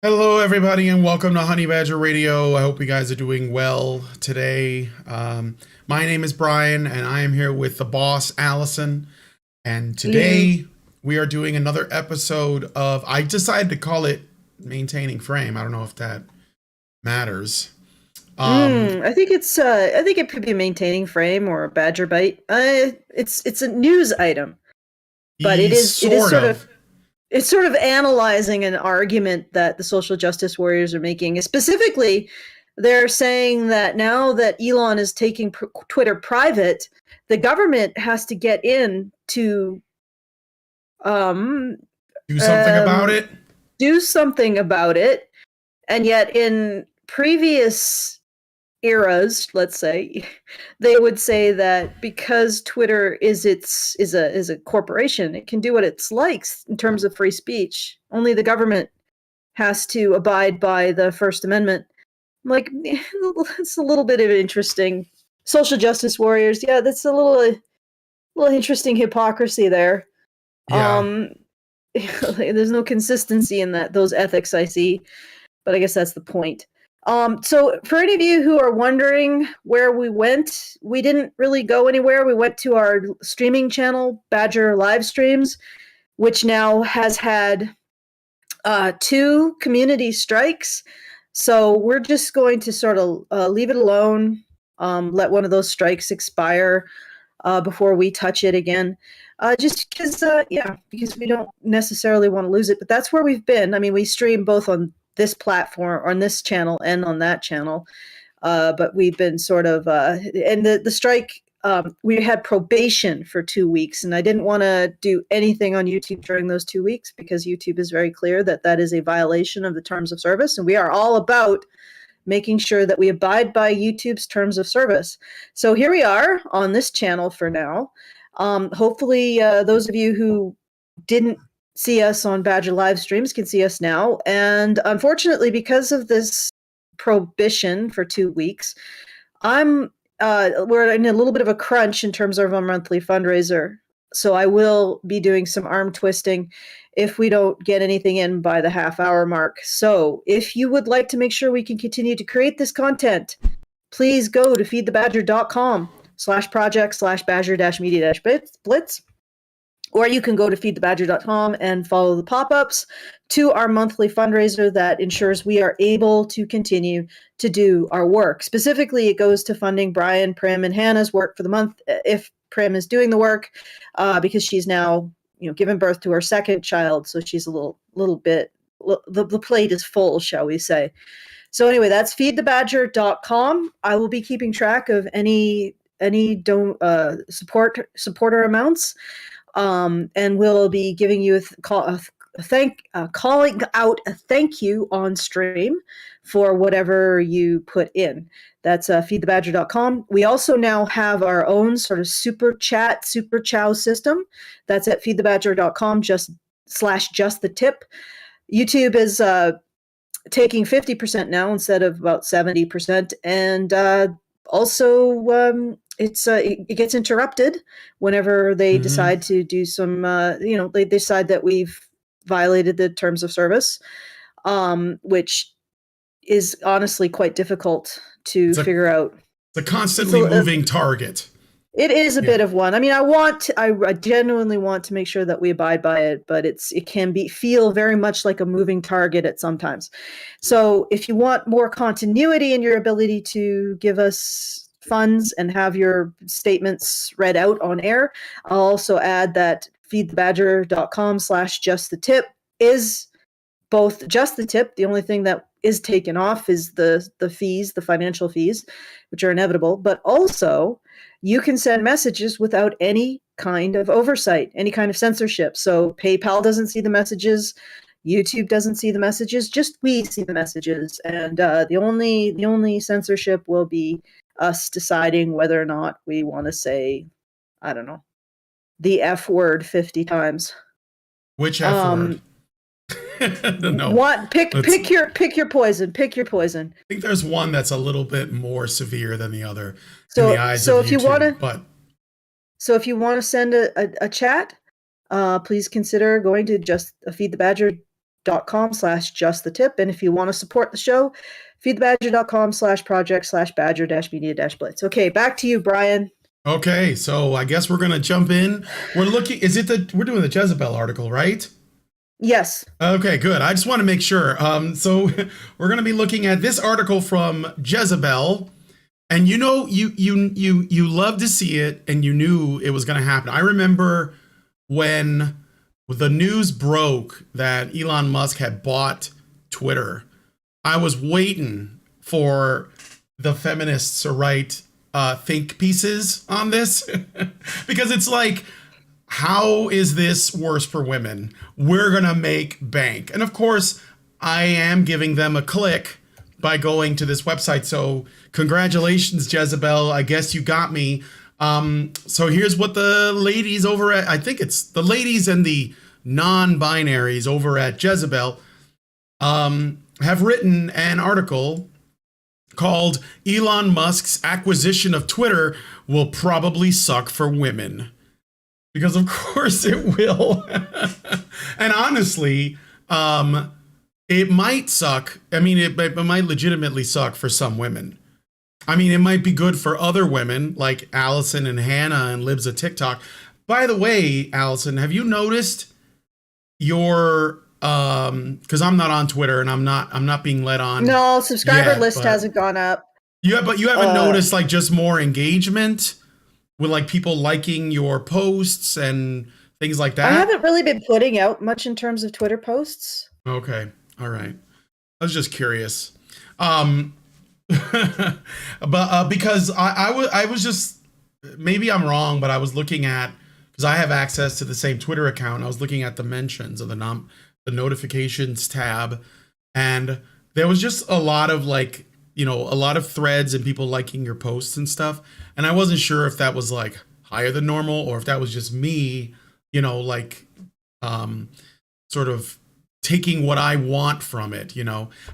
Hello, everybody, and welcome to Honey Badger Radio. I hope you guys are doing well today. My name is Brian, and I am here with the boss, Allison. And Hello. today we are doing another episode of, I decided to call it Maintaining Frame. I don't know if that matters. Um, I think it could be maintaining frame or a badger bite. It's a news item, but it is Sort sort of of. it's sort of analyzing an argument that the social justice warriors are making. Specifically, they're saying that now that Elon is taking Twitter private, the government has to get in to um Do something about um it. do something about it. And yet in previous eras, let's say, they would say that because Twitter is a corporation, it can do what it likes in terms of free speech. Only the government has to abide by the First Amendment. Like, it's a little bit of interesting. Social justice warriors, yeah, that's a little interesting hypocrisy there. Yeah. Um, there's no consistency in those ethics I see, but I guess that's the point. So for any of you who are wondering where we went, we didn't really go anywhere. We went to our streaming channel, Badger Live Streams, which now has had two community strikes. So we're just going to sort of leave it alone, let one of those strikes expire before we touch it again. Just because, yeah, because we don't necessarily want to lose it. But that's where we've been. I mean, we stream both on this platform, on this channel, and on that channel. But we've been sort of, and the strike, we had probation for 2 weeks, and I didn't want to do anything on YouTube during those 2 weeks because YouTube is very clear that that is a violation of the terms of service, and we are all about making sure that we abide by YouTube's terms of service. So here we are on this channel for now. Hopefully, those of you who didn't see us on Badger live streams can see us now. And unfortunately, because of this prohibition for 2 weeks, I'm we're in a little bit of a crunch in terms of our monthly fundraiser. So I will be doing some arm twisting if we don't get anything in by the half-hour mark. So if you would like to make sure we can continue to create this content, please go to feedthebadger.com/project/badger-media-blitz, or you can go to feedthebadger.com and follow the pop-ups to our monthly fundraiser that ensures we are able to continue to do our work. Specifically, it goes to funding Brian, Prim, and Hannah's work for the month, if Prim is doing the work, because she's now, given birth to her second child, so she's a little bit, the plate is full, shall we say. So anyway, that's feedthebadger.com. I will be keeping track of any supporter amounts, and we'll be giving you calling out a thank you on stream for whatever you put in. That's feedthebadger.com. We also now have our own sort of Superchow system. That's at feedthebadger.com, just the tip. YouTube is taking 50% now instead of about 70%. And also, it gets interrupted whenever they Hmm. decide to do some, they decide that we've violated the terms of service, which is honestly quite difficult to It's a, figure out. it's a It's constantly a, moving target. it is a Yeah. bit of one. I mean, I genuinely want to make sure that we abide by it, but it can feel very much like a moving target at sometimes. So if you want more continuity in your ability to give us funds and have your statements read out on air, I'll also add that feedthebadger.com/just the tip is both just the tip. The only thing that is taken off is the fees, the financial fees, which are inevitable, but also you can send messages without any kind of oversight, any kind of censorship. So PayPal doesn't see the messages, YouTube doesn't see the messages, just we see the messages, and the only censorship will be us deciding whether or not we want to say, I don't know, the F word 50 times. Which F word? Um, No. what pick Let's pick your pick your poison. Pick your poison. think there's one that's a little bit more severe than the other in the So eyes of so if you want YouTube. to But so if you want to send a chat, please consider going to just feedthebadger.com feedthebadger.com/justthetip. And if you want to support the show, feedthebadger.com/project/badger-media-blitz. Okay, back to you, Brian. Okay, so I guess we're gonna jump in. We're doing the Jezebel article, right? Yes. Okay, good. I just want to make sure. So we're gonna be looking at this article from Jezebel, and you love to see it, and you knew it was gonna happen. I remember when the news broke that Elon Musk had bought Twitter. I was waiting for the feminists to write think pieces on this because it's like, how is this worse for women? We're gonna make bank. And of course, I am giving them a click by going to this website. So congratulations, Jezebel. I guess you got me. So here's what the ladies over at, I think it's the ladies and the non-binaries over at Jezebel have written an article called Elon Musk's acquisition of Twitter will probably suck for women. Because of course it will. And honestly, it might suck. I mean, it might legitimately suck for some women. I mean, it might be good for other women like Allison and Hannah and Libs of TikTok. By the way, Allison, have you noticed your because I'm not on Twitter and I'm not being led on. No, subscriber list hasn't gone up. But you haven't noticed like just more engagement with like people liking your posts and things like that? I haven't really been putting out much in terms of Twitter posts. Okay. All right. I was just curious. But because I was just, maybe I'm wrong, but I was looking at, because I have access to the same Twitter account. I was looking at the mentions of the notifications tab, and there was just a lot of like, a lot of threads and people liking your posts and stuff. And I wasn't sure if that was like higher than normal or if that was just me, like sort of taking what I want from it,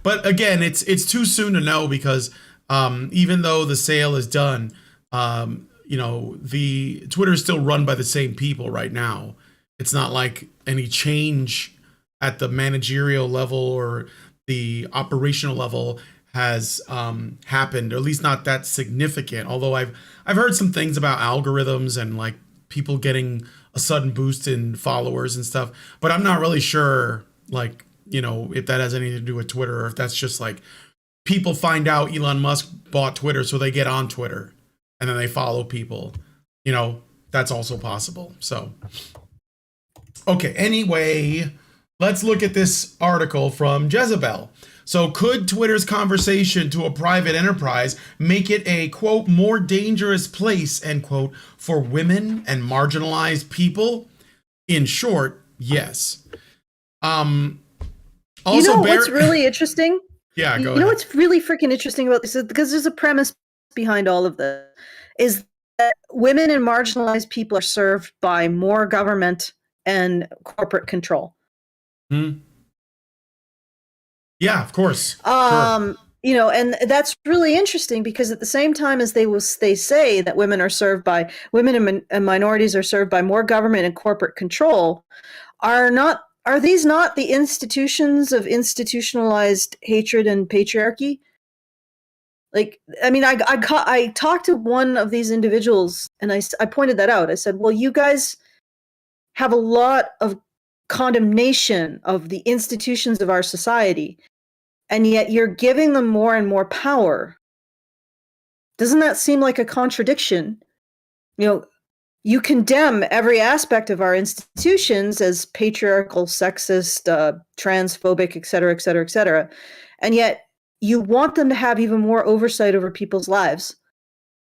But again, it's too soon to know because even though the sale is done, the Twitter is still run by the same people right now. It's not like any change at the managerial level or the operational level has happened, or at least not that significant. Although I've heard some things about algorithms and like people getting a sudden boost in followers and stuff, but I'm not really sure like, if that has anything to do with Twitter or if that's just like people find out Elon Musk bought Twitter so they get on Twitter and then they follow people, that's also possible. So, okay. Anyway, let's look at this article from Jezebel. So could Twitter's conversation to a private enterprise make it a, quote, more dangerous place, end quote, for women and marginalized people? In short, yes. Also, what's really interesting? Yeah, go ahead. You know what's really freaking interesting about this is because there's a premise behind all of this, is that women and marginalized people are served by more government and corporate control. Yeah, of course. Sure. And that's really interesting because at the same time as they say that women and minorities are served by more government and corporate control, are these not the institutions of institutionalized hatred and patriarchy? Like, I mean, I talked to one of these individuals and I pointed that out. I said, well, you guys have a lot of condemnation of the institutions of our society, and yet you're giving them more and more power. Doesn't that seem like a contradiction? You condemn every aspect of our institutions as patriarchal, sexist, transphobic, et cetera, et cetera, et cetera, and yet you want them to have even more oversight over people's lives.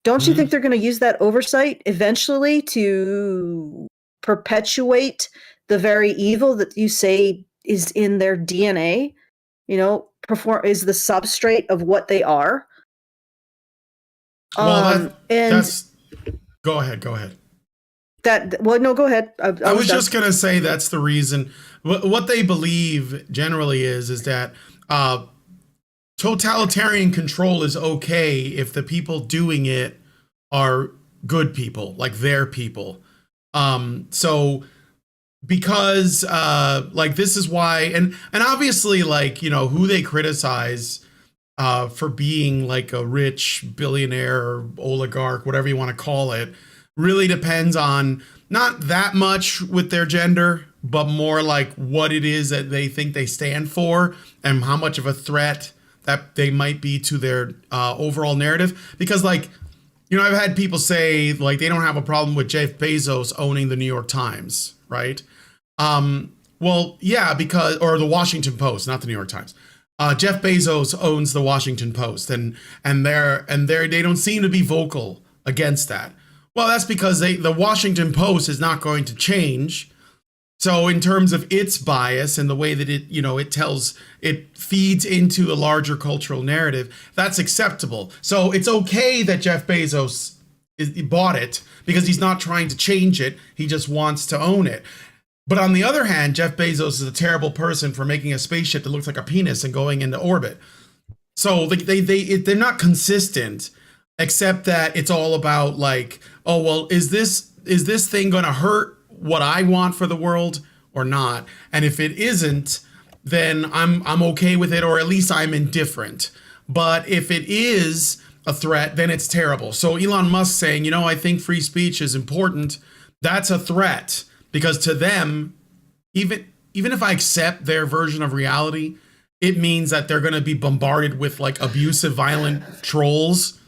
Don't you think they're going to use that oversight eventually to perpetuate the very evil that you say is in their DNA? Is the substrate of what they are. Well, that's go ahead. Go ahead. Go ahead. I was just gonna say that's the reason. What they believe generally is that totalitarian control is okay if the people doing it are good people, like their people. So because like this is why, and obviously, like, you know, who they criticize for being like a rich billionaire or oligarch, whatever you want to call it, really depends on not that much with their gender, but more like what it is that they think they stand for and how much of a threat that they might be to their overall narrative. Because, like, you know, I've had people say like they don't have a problem with Jeff Bezos owning the New York Times, right? Well, yeah, because, or the Washington Post, not the New York Times. Jeff Bezos owns the Washington Post, and they don't seem to be vocal against that. Well, that's because the Washington Post is not going to change. So in terms of its bias and the way that it, you know, it feeds into a larger cultural narrative, that's acceptable. So it's okay that Jeff Bezos bought it because he's not trying to change it. He just wants to own it. But on the other hand, Jeff Bezos is a terrible person for making a spaceship that looks like a penis and going into orbit. So they're not consistent, except that it's all about like, oh, well, is this thing going to hurt what I want for the world or not? And if it isn't, then I'm okay with it, or at least I'm indifferent. But if it is a threat, then it's terrible. So Elon Musk saying, you know, I think free speech is important, that's a threat. Because to them, even if I accept their version of reality, it means that they're going to be bombarded with like abusive, violent trolls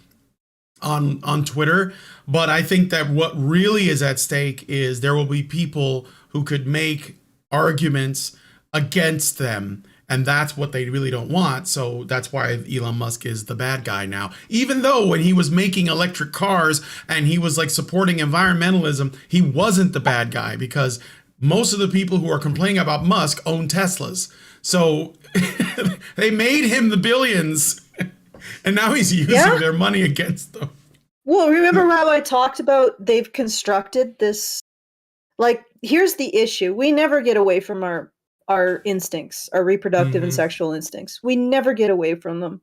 on Twitter. But I think that what really is at stake is there will be people who could make arguments against them. And that's what they really don't want. So that's why Elon Musk is the bad guy now. Even though when he was making electric cars and he was like supporting environmentalism, he wasn't the bad guy, because most of the people who are complaining about Musk own Teslas. So they made him the billions, and now he's using their money against them. Well, remember how I talked about they've constructed this, like, here's the issue. We never get away from our instincts, our reproductive and sexual instincts. We never get away from them.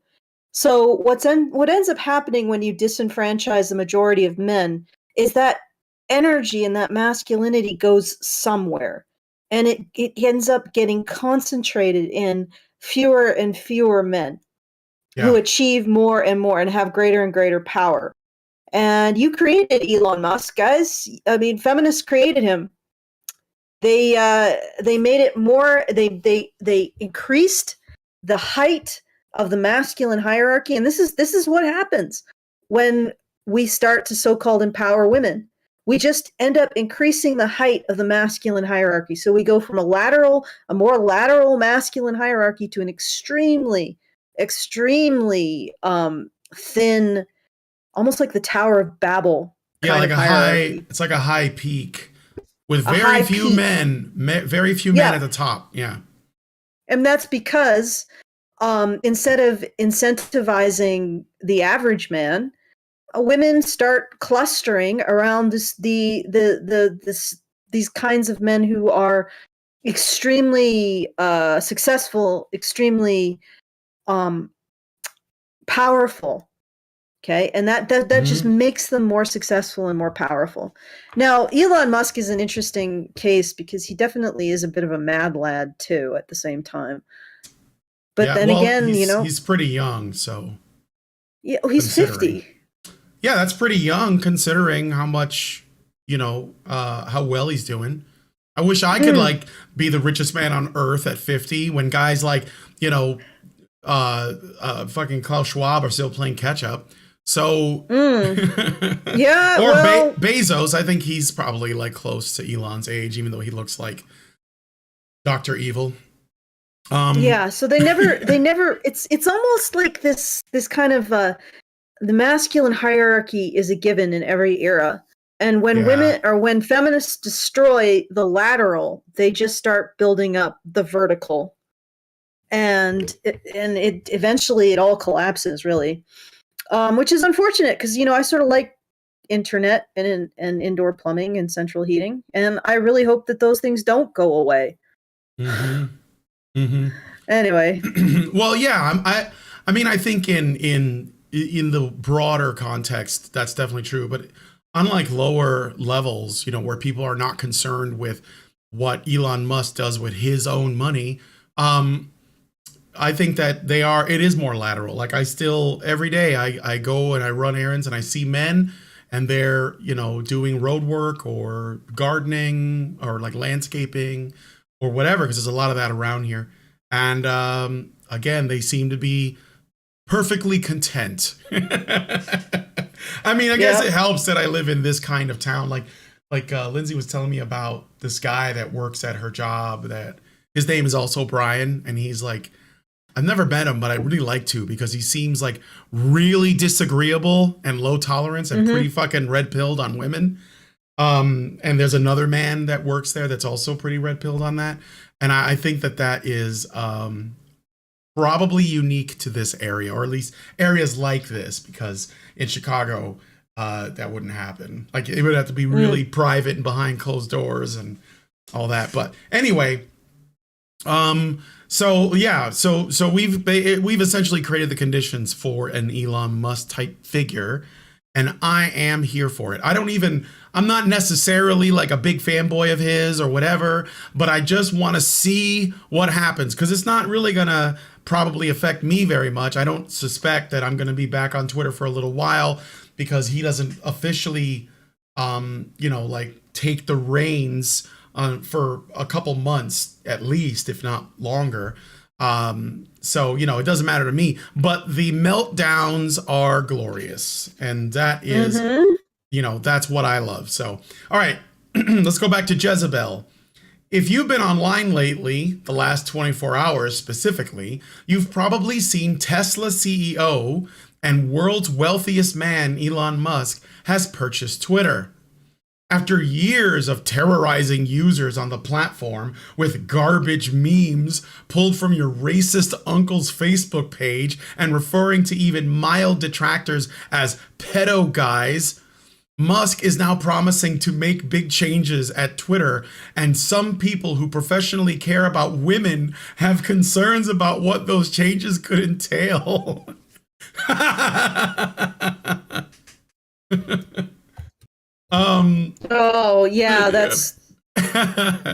So what ends up happening when you disenfranchise the majority of men is that energy and that masculinity goes somewhere, and it ends up getting concentrated in fewer and fewer men who achieve more and more and have greater and greater power. And you created Elon Musk, guys. I mean, feminists created him. They made it more. They increased the height of the masculine hierarchy, and this is what happens when we start to so-called empower women. We just end up increasing the height of the masculine hierarchy. So we go from a more lateral masculine hierarchy to an extremely thin, almost like the Tower of Babel. Yeah, like a hierarchy. It's like a high peak. With very few men at the top. Yeah. And that's because instead of incentivizing the average man, women start clustering around these kinds of men who are extremely successful, extremely powerful. Okay, and that just makes them more successful and more powerful. Now, Elon Musk is an interesting case because he definitely is a bit of a mad lad too at the same time. But then again, you know, he's pretty young, so yeah, he's 50. Yeah, that's pretty young considering how much, you know, how well he's doing. I wish I could like be the richest man on earth at 50 when guys like, you know, fucking Klaus Schwab are still playing catch up. So yeah, or Bezos, I think he's probably like close to Elon's age, even though he looks like Dr. Evil. Yeah, so they never it's almost like this kind of the masculine hierarchy is a given in every era. And when when feminists destroy the lateral, they just start building up the vertical. And it eventually it all collapses, really. Which is unfortunate because, you know, I sort of like internet and indoor plumbing and central heating, and I really hope that those things don't go away. Anyway, well, yeah, I mean, I think in the broader context, that's definitely true. But unlike lower levels, you know, where people are not concerned with what Elon Musk does with his own money. I think that it is more lateral. Like I still, every day I go and I run errands and I see men and they're, doing road work or gardening or like landscaping or whatever, because there's a lot of that around here. And again, they seem to be perfectly content. I mean, I guess it helps that I live in this kind of town. Like Lindsay was telling me about this guy that works at her job, that his name is also Brian, and he's like, I've never met him, but I'd really like to, because he seems like really disagreeable and low tolerance and pretty fucking red pilled on women. And there's another man that works there that's also pretty red pilled on that. And I think that is probably unique to this area, or at least areas like this, because in Chicago, that wouldn't happen. Like it would have to be really private and behind closed doors and all that. But anyway, so we've essentially created the conditions for an Elon Musk type figure, and I am here for it. I'm not necessarily like a big fanboy of his or whatever, but I just want to see what happens, because it's not really gonna probably affect me very much. I don't suspect that I'm gonna be back on Twitter for a little while, because he doesn't officially like take the reins for a couple months at least, if not longer. So it doesn't matter to me, but the meltdowns are glorious, and that is that's what I love. So all right, let's go back to Jezebel. If you've been online lately, the last 24 hours specifically, you've probably seen Tesla CEO and world's wealthiest man, Elon Musk, has purchased Twitter. After years of terrorizing users on the platform with garbage memes pulled from your racist uncle's Facebook page and referring to even mild detractors as pedo guys, Musk is now promising to make big changes at Twitter, and some people who professionally care about women have concerns about what those changes could entail. Oh yeah, that's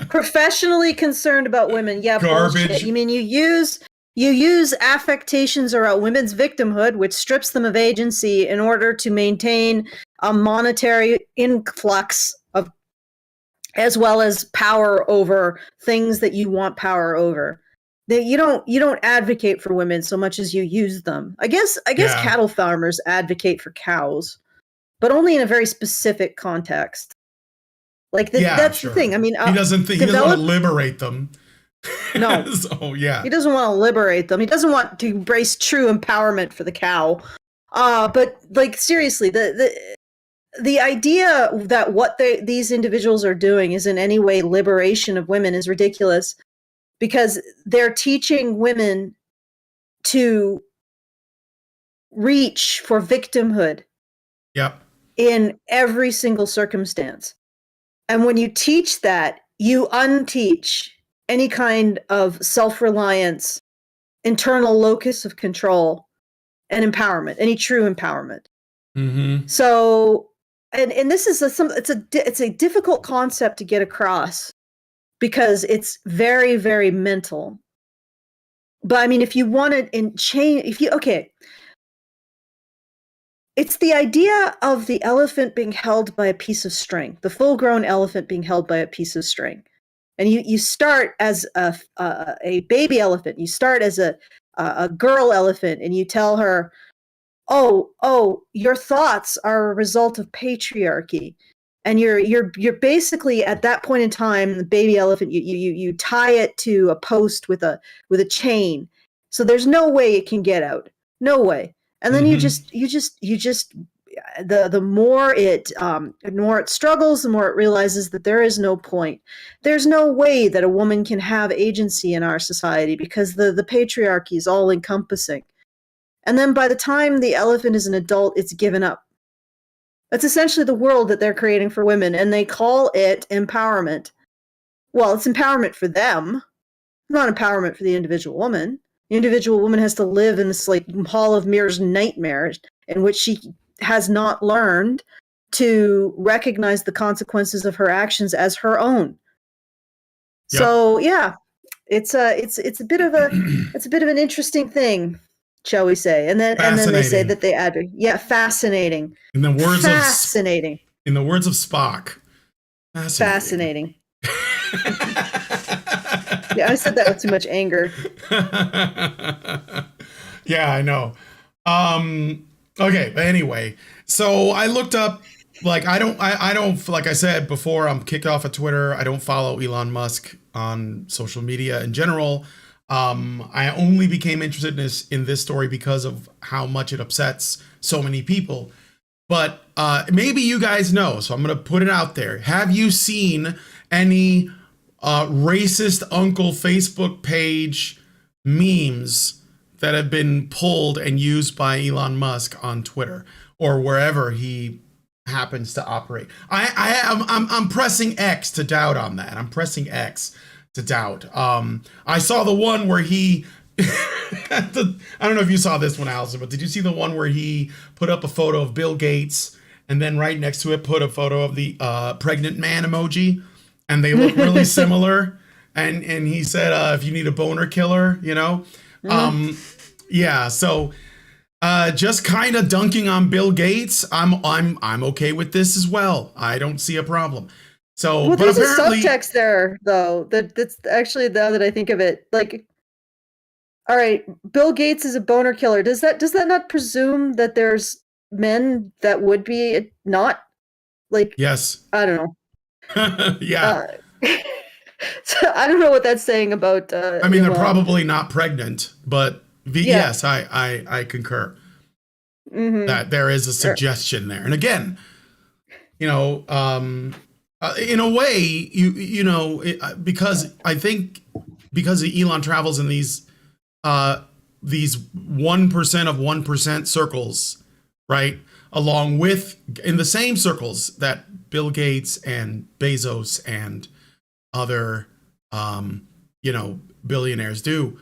professionally concerned about women. Yeah, garbage. Bullshit. You mean you use affectations around women's victimhood, which strips them of agency in order to maintain a monetary influx of, as well as power over things that you want power over. That you don't advocate for women so much as you use them. I guess cattle farmers advocate for cows, but only in a very specific context. Like that's the thing. I mean, he doesn't want to liberate them. No. So yeah, he doesn't want to liberate them. He doesn't want to embrace true empowerment for the cow. But like seriously, the idea that what these individuals are doing is in any way liberation of women is ridiculous, because they're teaching women to reach for victimhood. Yep. In every single circumstance. And when you teach that, you unteach any kind of self-reliance, internal locus of control, and empowerment, any true empowerment. So, and this is it's a difficult concept to get across, because it's very, very mental. But I mean, if you want to change, it's the idea of the elephant being held by a piece of string, the full-grown elephant being held by a piece of string. And you start as a baby elephant. You start as a girl elephant, and you tell her, oh, your thoughts are a result of patriarchy. And you're basically at that point in time, the baby elephant, you tie it to a post with a chain. So there's no way it can get out. No way. And then the more it struggles, the more it realizes that there is no point. There's no way that a woman can have agency in our society, because the patriarchy is all encompassing. And then by the time the elephant is an adult, it's given up. That's essentially the world that they're creating for women, and they call it empowerment. Well, it's empowerment for them, not empowerment for the individual woman. The individual woman has to live in this like hall of mirrors nightmares in which she has not learned to recognize the consequences of her actions as her own. Yep. So yeah, it's a bit of an interesting thing, shall we say? And then they say Fascinating. that they add, yeah, fascinating, In the words of fascinating, in the words of Spock, fascinating. fascinating. Yeah, I said that with too much anger. Yeah, I know. Okay, but anyway, so I looked up, like, I don't, like I said before, I'm kicked off of Twitter. I don't follow Elon Musk on social media in general. I only became interested in this story because of how much it upsets so many people. But maybe you guys know, so I'm gonna put it out there. Have you seen any racist uncle Facebook page memes that have been pulled and used by Elon Musk on Twitter or wherever he happens to operate? I'm pressing X to doubt on that. I'm pressing X to doubt. I saw the one where he I don't know if you saw this one, Allison, but did you see the one where he put up a photo of Bill Gates and then right next to it put a photo of the pregnant man emoji, and they look really similar? And he said, if you need a boner killer, you know, yeah. So just kind of dunking on Bill Gates. I'm okay with this as well. I don't see a problem. So, Well, but there's a apparently, subtext there, though. That's actually, now that I think of it, like, all right, Bill Gates is a boner killer. Does that not presume that there's men that would be not, like, yes, I don't know. yeah. So I don't know what that's saying about I mean, they're probably not pregnant, but yeah. yes, I concur Mm-hmm. that there is a suggestion there. And again, you know, in a way, you know, because I think because Elon travels in these 1% of 1% circles, right? Along with in the same circles that Bill Gates and Bezos and other you know, billionaires do.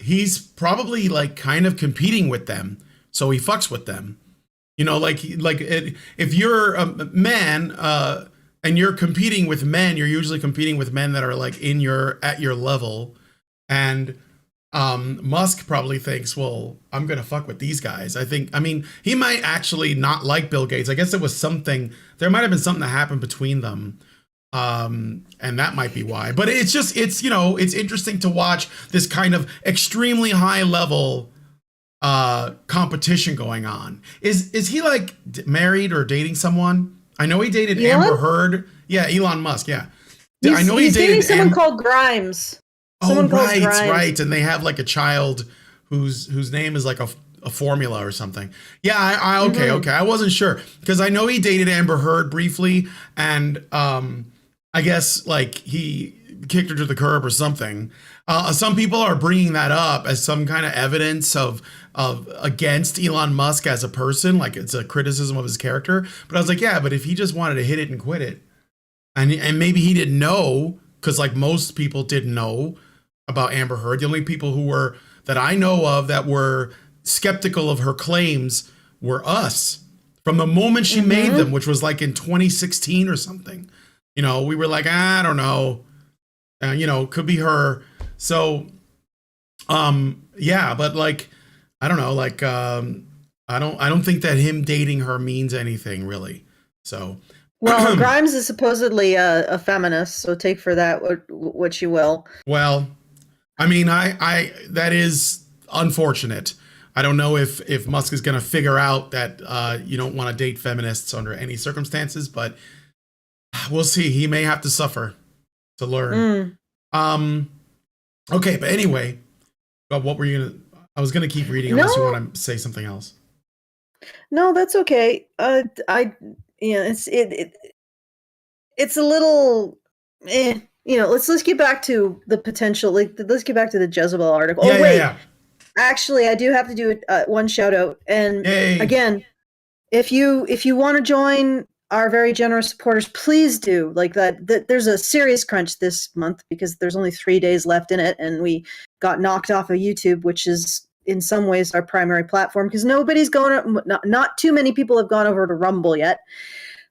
He's probably like kind of competing with them, so he fucks with them. You know, if you're a man and you're competing with men, you're usually competing with men that are like at your level. And Musk probably thinks, well, I'm gonna fuck with these guys. I mean, he might actually not like Bill Gates. I guess it was something. There might have been something that happened between them. And that might be why. But it's you know, it's interesting to watch this kind of extremely high level competition going on. Is he like married or dating someone? I know he dated Amber Heard. Yeah, Elon Musk. Yeah, I know he's dating someone called Grimes. Oh, right. And they have like a child whose name is like a formula or something. Yeah, okay. I wasn't sure because I know he dated Amber Heard briefly, and I guess like he kicked her to the curb or something. Some people are bringing that up as some kind of evidence of against Elon Musk as a person, like it's a criticism of his character. But I was like, yeah, but if he just wanted to hit it and quit it, and maybe he didn't know, because like most people didn't know about Amber Heard. The only people that I know of that were skeptical of her claims were us from the moment she made them, which was like in 2016 or something. You know, we were like, I don't know, you know, could be her. So, yeah, but like, I don't know, like, I don't think that him dating her means anything really. So, well, Grimes is supposedly a feminist, so take for that what you will. Well, I mean, I that is unfortunate. I don't know if Musk is going to figure out that you don't want to date feminists under any circumstances, but we'll see. He may have to suffer to learn. Okay, but anyway, what were you gonna? I was gonna keep reading unless you want to say something else. No, that's okay. It's a little, you know. Let's get back to the potential. Like, let's get back to the Jezebel article. Yeah, wait. Yeah. Actually, I do have to do one shout out. And again, if you want to join our very generous supporters, please do. Like that there's a serious crunch this month because there's only 3 days left in it, and we got knocked off of YouTube, which is in some ways our primary platform because nobody's going. Not too many people have gone over to Rumble yet.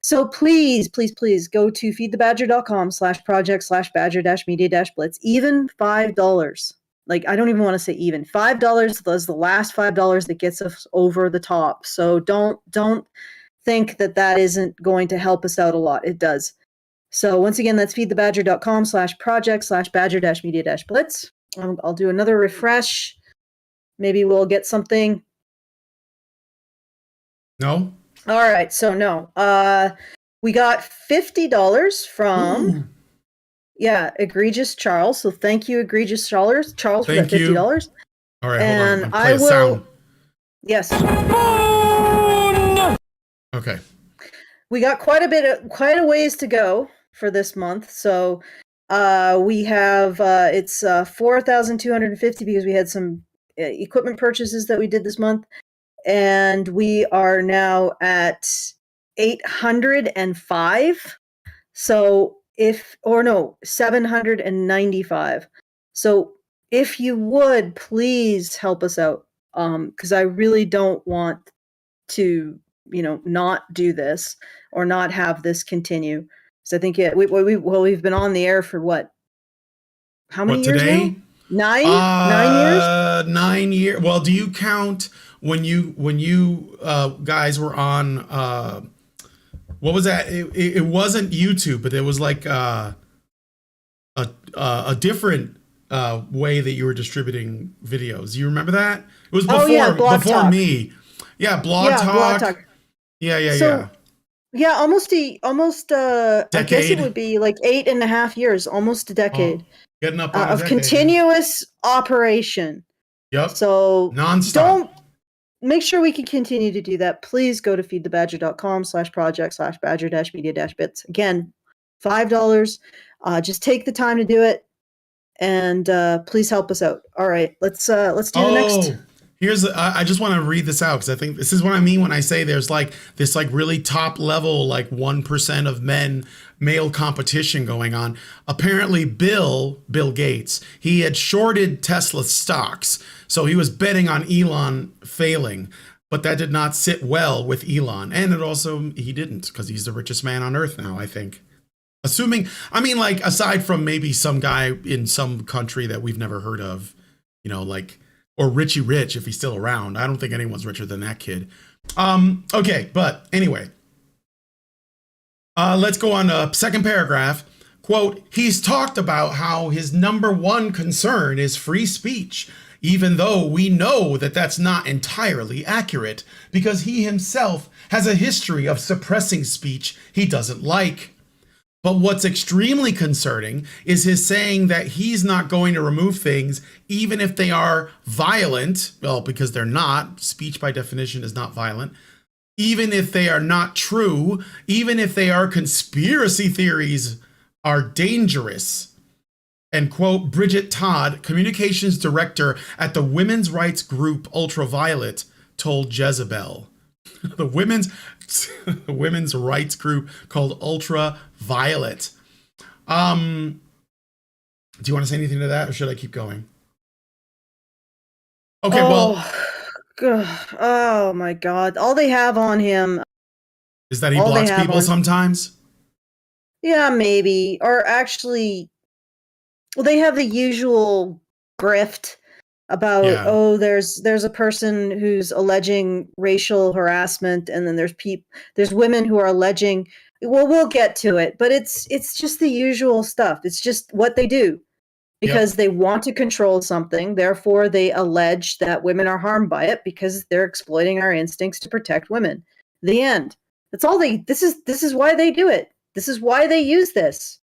So please, please, please go to feedthebadger.com/project/badger-media-blitz. Even $5. Like, I don't even want to say even. $5 was the last $5 that gets us over the top. So don't think that isn't going to help us out a lot. It does. So once again, that's feedthebadger.com/project/badger-media-blitz. I'll do another refresh. Maybe we'll get something. No? All right, so no. We got $50 from Ooh. Egregious Charles. So thank you, Egregious Charles. Charles, for that Thank you. $50. All right, And hold on. I'm gonna play a sound. Yes. Okay. We got quite a ways to go for this month. So we have it's 4,250 because we had some equipment purchases that we did this month, and we are now at 805. So 795. So if you would please help us out, because I really don't want to, not do this or not have this continue. So I think we've been on the air for what? How many years today? now? 9 years? 9 years. Well, do you count when you guys were on what was that? It wasn't YouTube, but it was like a different way that you were distributing videos. You remember that? It was before me. Yeah, Blog Talk. Yeah. Yeah, almost I guess it Decade. would be like 8.5 years, almost a decade. Getting up on of continuous operation. Yep. So nonstop. Make sure we can continue to do that. Please go to feedthebadger.com/project/badger-media-bits. Again, $5. Just take the time to do it, and please help us out. All right, let's do the next. I just want to read this out because I think this is what I mean when I say there's like this like really top level, like 1% of men male competition going on. Apparently Bill Gates, he had shorted Tesla stocks. So he was betting on Elon failing, but that did not sit well with Elon. And he didn't, because he's the richest man on earth now, I think. Aside from maybe some guy in some country that we've never heard of, or Richie Rich, if he's still around. I don't think anyone's richer than that kid. Okay, but anyway. Let's go on to second paragraph. Quote, he's talked about how his number one concern is free speech, even though we know that that's not entirely accurate, because he himself has a history of suppressing speech he doesn't like. But what's extremely concerning is his saying that he's not going to remove things even if they are violent. Well, because they're not. Speech by definition is not violent. Even if they are not true, even if they are conspiracy theories, are dangerous. And quote, Bridget Todd, communications director at the women's rights group Ultraviolet, told Jezebel. The women's rights group called Ultraviolet. Do you want to say anything to that, or should I keep going? Okay, oh my God. All they have on him is that he blocks people sometimes? Yeah, maybe. Or actually, well, they have the usual grift about, there's a person who's alleging racial harassment, and then there's women who are alleging. Well, we'll get to it, but it's just the usual stuff. It's just what they do. Because they want to control something, therefore they allege that women are harmed by it because they're exploiting our instincts to protect women. The end. That's all this is why they do it. This is why they use this.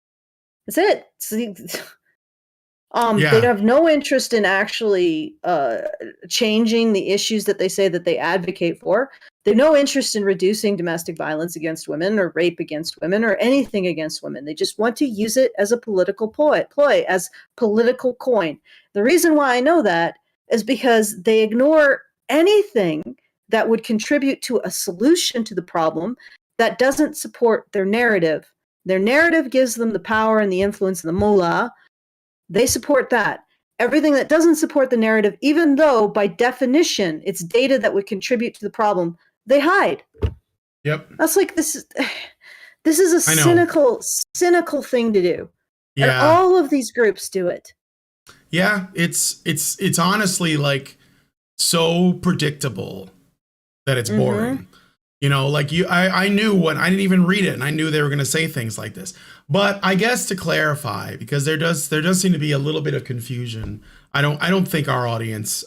That's it. They have no interest in actually changing the issues that they say that they advocate for. They have no interest in reducing domestic violence against women or rape against women or anything against women. They just want to use it as a political ploy, as political coin. The reason why I know that is because they ignore anything that would contribute to a solution to the problem that doesn't support their narrative. Their narrative gives them the power and the influence and the moolah. They support that. Everything that doesn't support the narrative, even though by definition it's data that would contribute to the problem, they hide. Yep. That's like this. This is a I know. cynical thing to do. And Yeah. all of these groups do it. Yeah, it's honestly like so predictable that it's Mm-hmm. boring. You know, like I knew when I didn't even read it and I knew they were going to say things like this. But I guess to clarify, because there does seem to be a little bit of confusion. I don't think our audience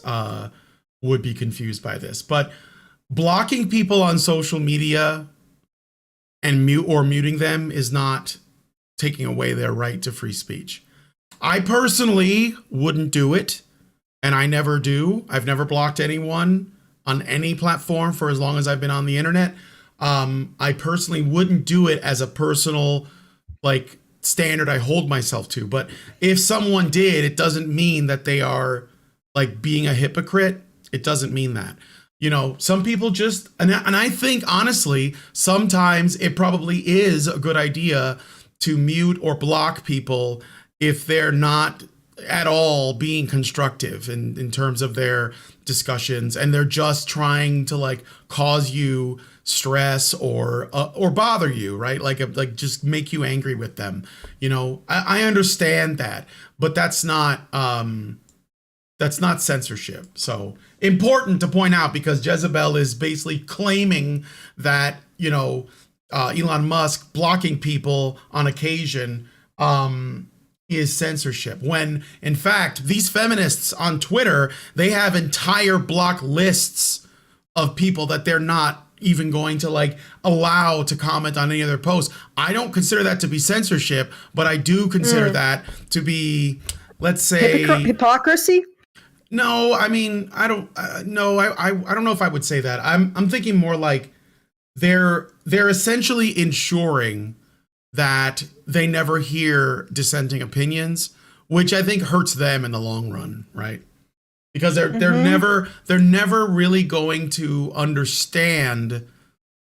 would be confused by this, but blocking people on social media and muting them is not taking away their right to free speech. I personally wouldn't do it, and I never do. I've never blocked anyone on any platform for as long as I've been on the internet. I personally wouldn't do it as a personal like standard I hold myself to. But if someone did, it doesn't mean that they are like being a hypocrite. It doesn't mean that. You know, some people just, and I think honestly, sometimes it probably is a good idea to mute or block people if they're not at all being constructive in terms of their discussions, and they're just trying to like cause you stress or bother you, right? Like just make you angry with them. You know, I understand that, but that's not censorship. So important to point out, because Jezebel is basically claiming that, you know, Elon Musk blocking people on occasion is censorship, when in fact these feminists on Twitter, they have entire block lists of people that they're not even going to like allow to comment on any of their posts. I don't consider that to be censorship, but I do consider that to be, let's say, Hypocrisy? no, I mean, I don't no, I don't know if I would say that. I'm thinking more like they're essentially ensuring that they never hear dissenting opinions, which I think hurts them in the long run, right? Because they're never really going to understand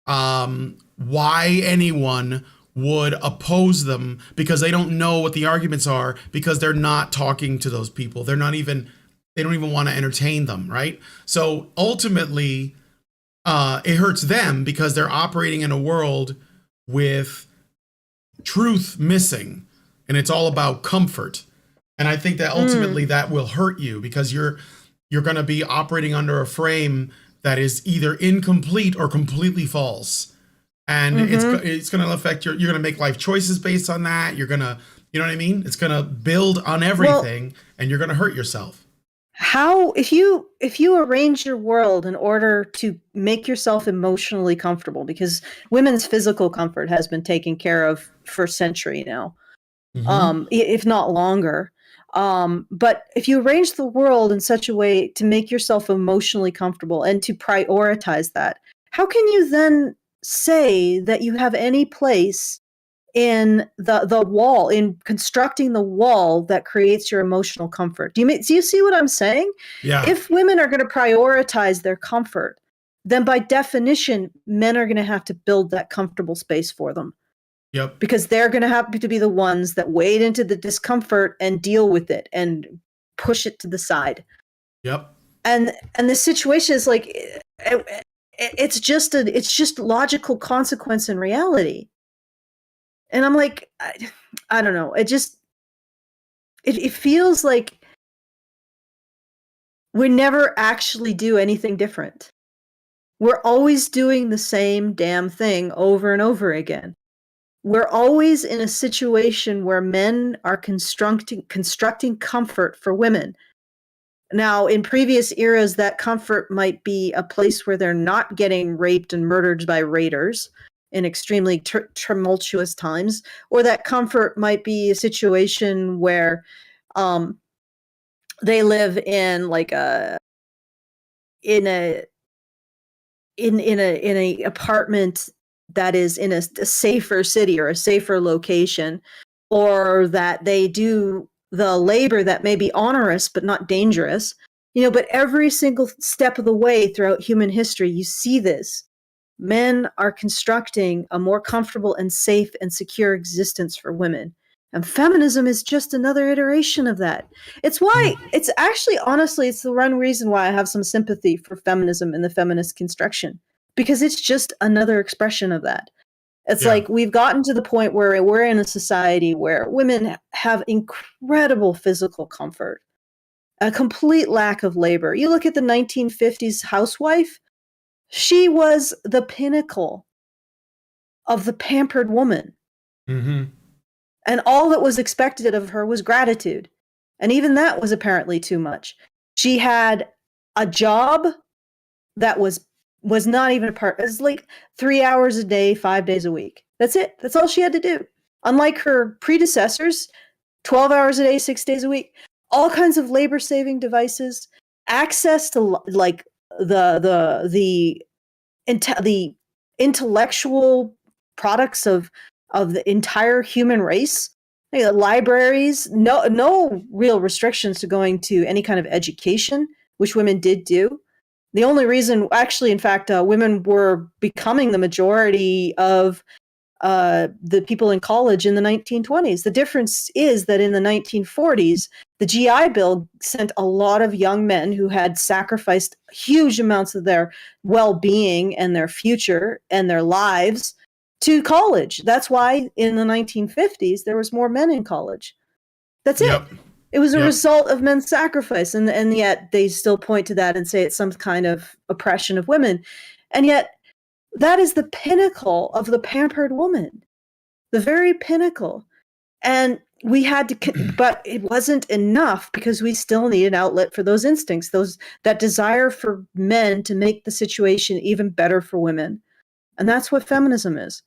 why anyone would oppose them, because they don't know what the arguments are, because they're not talking to those people. They don't even want to entertain them, right? So ultimately, it hurts them because they're operating in a world with truth missing, and it's all about comfort. And I think that ultimately that will hurt you, because you're going to be operating under a frame that is either incomplete or completely false, and it's going to affect you're going to make life choices based on that. You're going to, you know what I mean? It's going to build on everything, and you're going to hurt yourself. How, if you arrange your world in order to make yourself emotionally comfortable, because women's physical comfort has been taken care of for a century now, Mm-hmm. if not longer. But if you arrange the world in such a way to make yourself emotionally comfortable and to prioritize that, how can you then say that you have any place in the wall, in constructing the wall that creates your emotional comfort? Do you see what I'm saying? Yeah. If women are going to prioritize their comfort, then by definition, men are going to have to build that comfortable space for them, Yep. because they're going to have to be the ones that wade into the discomfort and deal with it and push it to the side. Yep. And the situation is like, it's just logical consequence in reality. And I'm like, I don't know. It feels like we never actually do anything different. We're always doing the same damn thing over and over again. We're always in a situation where men are constructing comfort for women. Now, in previous eras, that comfort might be a place where they're not getting raped and murdered by raiders in extremely tumultuous times, or that comfort might be a situation where they live in like in a in a apartment that is in a safer city or a safer location, or that they do the labor that may be onerous but not dangerous. But every single step of the way throughout human history, you see this. Men are constructing a more comfortable and safe and secure existence for women. And feminism is just another iteration of that. It's why, it's actually, honestly, it's the one reason why I have some sympathy for feminism and the feminist construction, because it's just another expression of that. It's Yeah. like we've gotten to the point where we're in a society where women have incredible physical comfort, a complete lack of labor. You look at the 1950s housewife, she was the pinnacle of the pampered woman. Mm-hmm. And all that was expected of her was gratitude. And even that was apparently too much. She had a job that was not even a part. It was like 3 hours a day, 5 days a week. That's it. That's all she had to do. Unlike her predecessors, 12 hours a day, 6 days a week, all kinds of labor saving devices, access to like the intellectual products of the entire human race. You know, libraries, no real restrictions to going to any kind of education, which women did do. The only reason, actually, in fact, women were becoming the majority of the people in college in the 1920s. The difference is that in the 1940s, the GI Bill sent a lot of young men who had sacrificed huge amounts of their well-being and their future and their lives to college. That's why in the 1950s, there was more men in college. That's it. Yep. It was a Yep. result of men's sacrifice. And yet they still point to that and say it's some kind of oppression of women. And yet that is the pinnacle of the pampered woman, the very pinnacle. And we had to, but it wasn't enough because we still need an outlet for those instincts, that desire for men to make the situation even better for women. And that's what feminism is.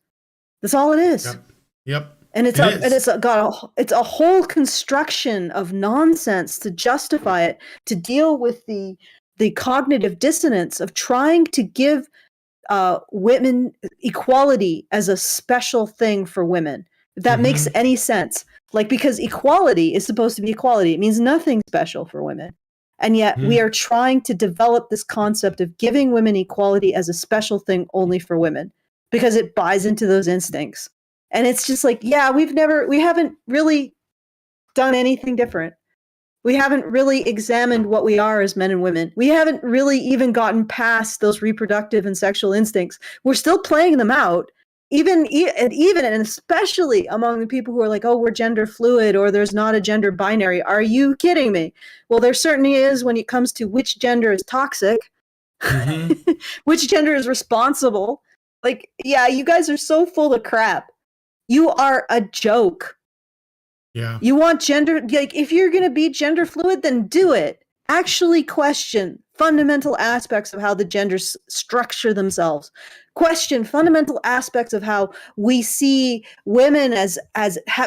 That's all it is. Yep. Yep. And it's a whole construction of nonsense to justify it, to deal with the cognitive dissonance of trying to give women equality as a special thing for women. If that makes any sense. Like, because equality is supposed to be equality. It means nothing special for women. And yet we are trying to develop this concept of giving women equality as a special thing only for women because it buys into those instincts. And it's just like, yeah, we haven't really done anything different. We haven't really examined what we are as men and women. We haven't really even gotten past those reproductive and sexual instincts. We're still playing them out, even and especially among the people who are like, oh, we're gender fluid or there's not a gender binary. Are you kidding me? Well, there certainly is when it comes to which gender is toxic, which gender is responsible. Like, yeah, you guys are so full of crap. You are a joke. Yeah. You want gender, like, if you're going to be gender fluid, then do it. Actually question fundamental aspects of how the genders structure themselves. Question fundamental aspects of how we see women as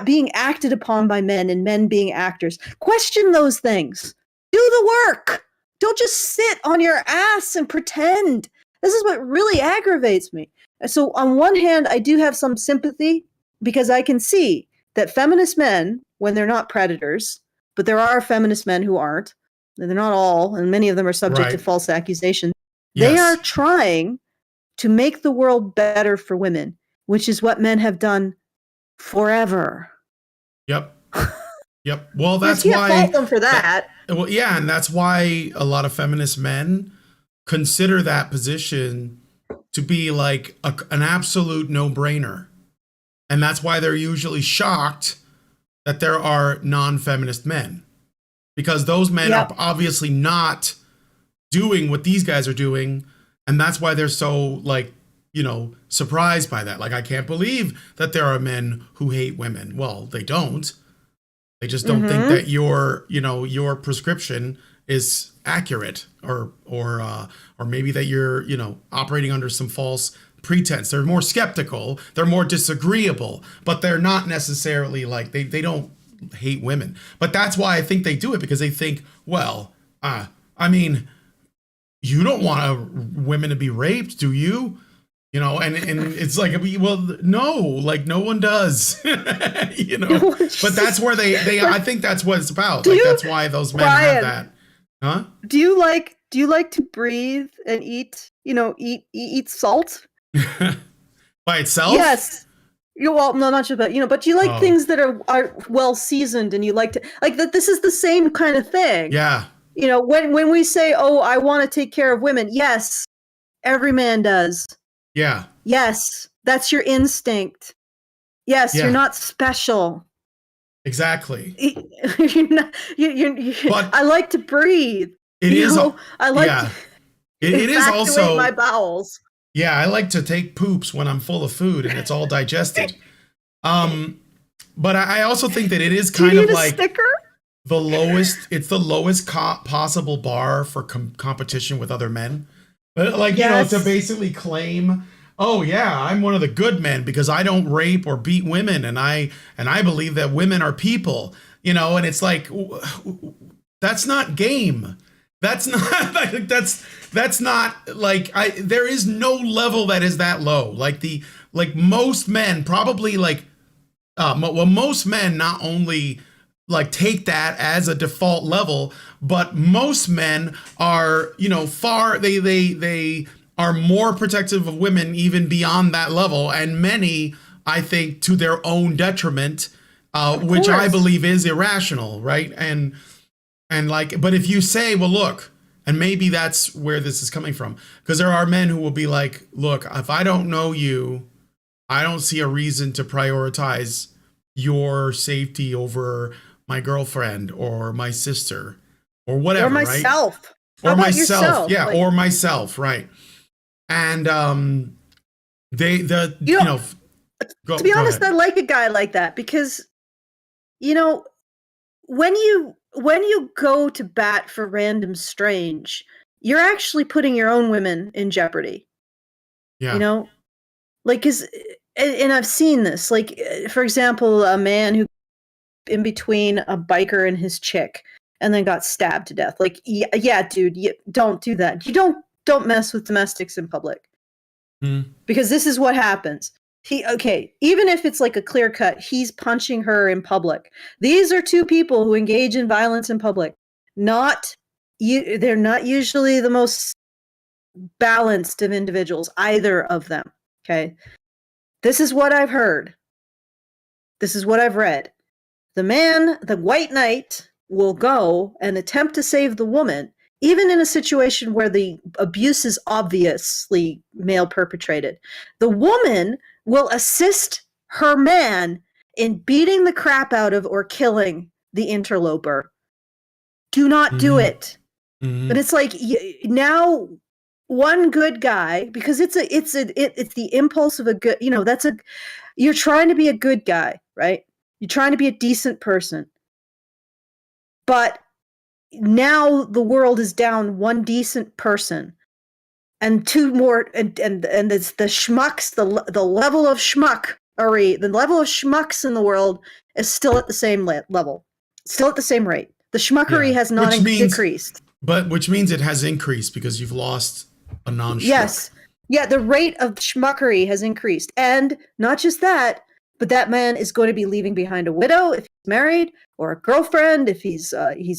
being acted upon by men and men being actors. Question those things. Do the work. Don't just sit on your ass and pretend. This is what really aggravates me. So on one hand, I do have some sympathy because I can see that feminist men, when they're not predators, but there are feminist men who aren't, and they're not all, and many of them are subject to false accusations. Yes. They are trying to make the world better for women, which is what men have done forever. Yep. Yep. Well, that's you why. Can't fault them for that. Well, yeah, and that's why a lot of feminist men consider that position to be like an absolute no-brainer. And that's why they're usually shocked that there are non-feminist men. Because those men are obviously not doing what these guys are doing. And that's why they're so, like, you know, surprised by that. Like, I can't believe that there are men who hate women. Well, they don't. They just don't think that your prescription is accurate or maybe that you're, you know, operating under some false pretense. They're more skeptical, they're more disagreeable, but they're not necessarily like they don't hate women. But that's why I think they do it, because they think, well, I mean, you don't want women to be raped, do you? You know, and it's like, well, no, like no one does, you know, but that's where they I think that's what it's about. Like, that's why those men have that. Huh? Do you like to breathe and eat, eat salt? By itself? Yes. Well, no, not just about, but you like things that are well seasoned, and you like to, like, that. This is the same kind of thing. Yeah. When we say, oh, I want to take care of women. Yes. Every man does. Yeah. Yes. That's your instinct. Yes, you're Yeah, not special. exactly. You're not, But I like to breathe. it is, I like to yeah, it is evacuate my also, bowels. yeah, I like to take poops when I'm full of food and it's all digested. Um, but I also think that it is Do you kind of need a like sticker? it's the lowest possible bar for competition with other men. But like, to Yes. basically claim, oh yeah, I'm one of the good men because I don't rape or beat women, and I believe that women are people, and it's like, that's not game. That's not like that's not like there is no level that is that low. Like most men probably like well, most men not only like take that as a default level, but most men are, far they are more protective of women even beyond that level, and many, I think, to their own detriment, Of which I course. believe is irrational, right? And like, but if you say, well, look, and maybe that's where this is coming from, because there are men who will be like, look, if I don't know you, I don't see a reason to prioritize your safety over my girlfriend or my sister or Or whatever, right? myself. How Or about myself, yourself? yeah, Like, or myself, right? And they the you know, to be go honest, ahead. I like a guy like that because, you know, when you go to bat for random strange, you're actually putting your own women in jeopardy. You Yeah. know, like because, and I've seen this. Like, for example, a man who in between a biker and his chick, and then got stabbed to death. Like, yeah, dude, don't do that. You don't mess with domestics in public Mm, because this is what happens. Even if it's like a clear cut, he's punching her in public. These are two people who engage in violence in public. Not you. They're not usually the most balanced of individuals, either of them. Okay, this is what I've heard. This is what I've read. The white knight, will go and attempt to save the woman, even in a situation where the abuse is obviously male perpetrated. The woman will assist her man in beating the crap out of or killing the interloper. Do not do mm, it. But mm, it's like now one good guy, because it's the impulse of a good, you're trying to be a good guy, right? You're trying to be a decent person. But now the world is down one decent person and two more, and it's the schmucks, the level of schmuckery, the level of schmucks in the world is still at the same level, still at the same rate. The schmuckery yeah. has not decreased. Which means it has increased because you've lost a non-schmuck. Yes. Yeah, the rate of schmuckery has increased. And not just that, but that man is going to be leaving behind a widow if he's married, or a girlfriend if he's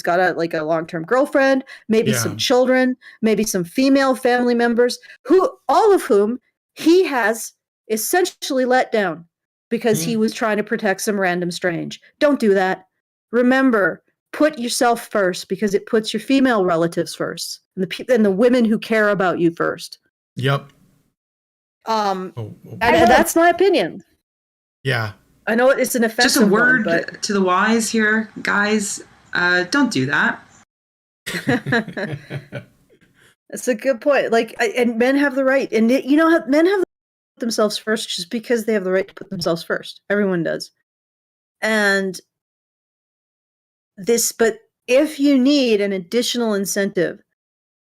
got a long-term girlfriend, maybe some Yeah. children, maybe some female family members, who all of whom he has essentially let down because he Mm, was trying to protect some random strange. Don't do that. Remember, put yourself first because it puts your female relatives first and the women who care about you first. yep. Um, Oh and, boy. and that's my opinion. Yeah. I know it's an Just a offensive one, word but to the wise here, guys. Don't do that. it's a good point. Like, and men have the right, and men have themselves first just because they have the right to put themselves first. Everyone does, and but if you need an additional incentive,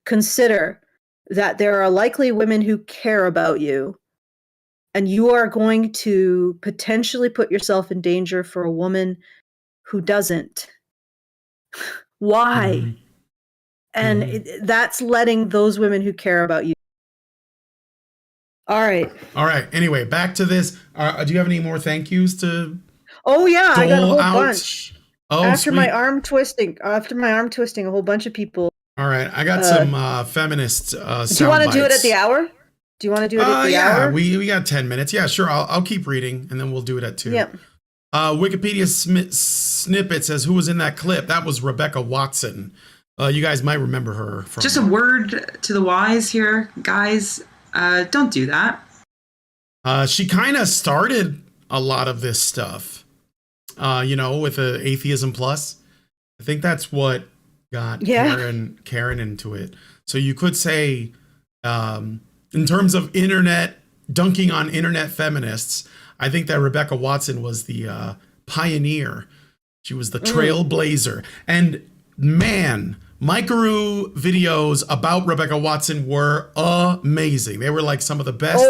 consider that there are likely women who care about you, and you are going to potentially put yourself in danger for a woman who doesn't. Why? Mhm. And Mhm. that's letting those women who care about you. All right. All right. Anyway, back to this. Do you have any more thank yous to Oh yeah, I got a dole whole out? bunch. Oh, After my sweet. arm twisting, a whole bunch of people. All right. I got Uh, some feminist do you sound want to do it at the bites. hour? Do you want to do it at the Yeah, hour? we got 10 minutes. Yeah, sure. I'll keep reading and then we'll do it at 2. Yep. Wikipedia snippet says who was in that clip? That was Rebecca Watson. You guys might remember her from Just a word to the wise here, guys. Don't do that. She kind of started a lot of this stuff, with the Atheism Plus. I think that's what got Yeah. Karen into it. So you could say, in terms of internet dunking on internet feminists, I think that Rebecca Watson was the pioneer. She was the trailblazer. And man, Mikeru videos about Rebecca Watson were amazing. They were like some of the best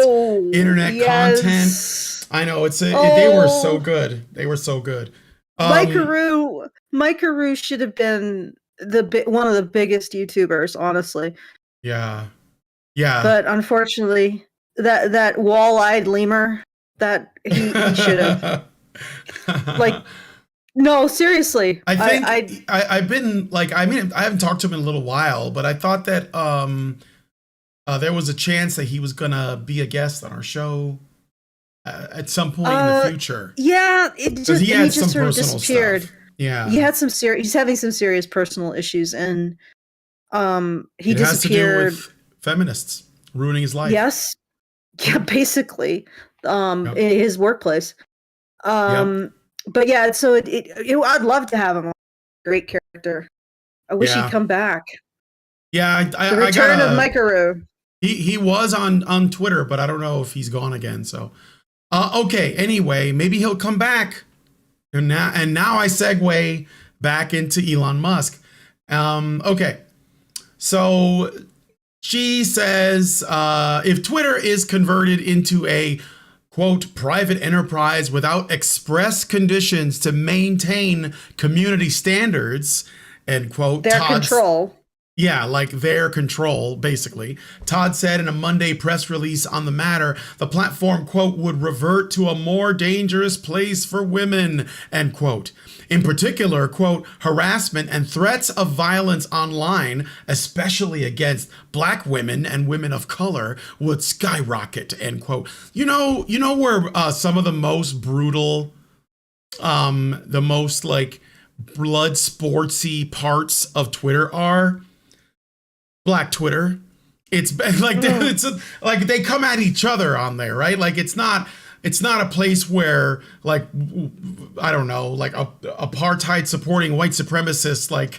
internet content. I know they were so good. They were so good. Mikeru should have been one of the biggest YouTubers, honestly. Yeah. Yeah. But unfortunately, that wall-eyed lemur, that he should have. Like, no, seriously. I think I've been like, I haven't talked to him in a little while, but I thought that there was a chance that he was gonna be a guest on our show at some point in the future. Yeah, he just sort of disappeared. Stuff. Yeah, he's having some serious personal issues, and he disappeared. Has to do with feminists ruining his life. Yes, yeah, basically, in his workplace. But yeah, so I'd love to have him on. Great character. I wish he'd come back. Yeah, the return of Mikeru. He was on Twitter, but I don't know if he's gone again. So, okay. Anyway, maybe he'll come back. And now I segue back into Elon Musk. Okay, so she says if Twitter is converted into a quote, private enterprise without express conditions to maintain community standards, end quote. Their control. Yeah, like their control, basically. Todd said in a Monday press release on the matter, the platform, quote, would revert to a more dangerous place for women, end quote. In particular, quote, harassment and threats of violence online, especially against Black women and women of color, would skyrocket, end quote. You know where some of the most brutal, the most like blood sportsy parts of Twitter are? Black Twitter. It's like like they come at each other on there, right? Like it's not a place where like I don't know, like apartheid supporting white supremacists like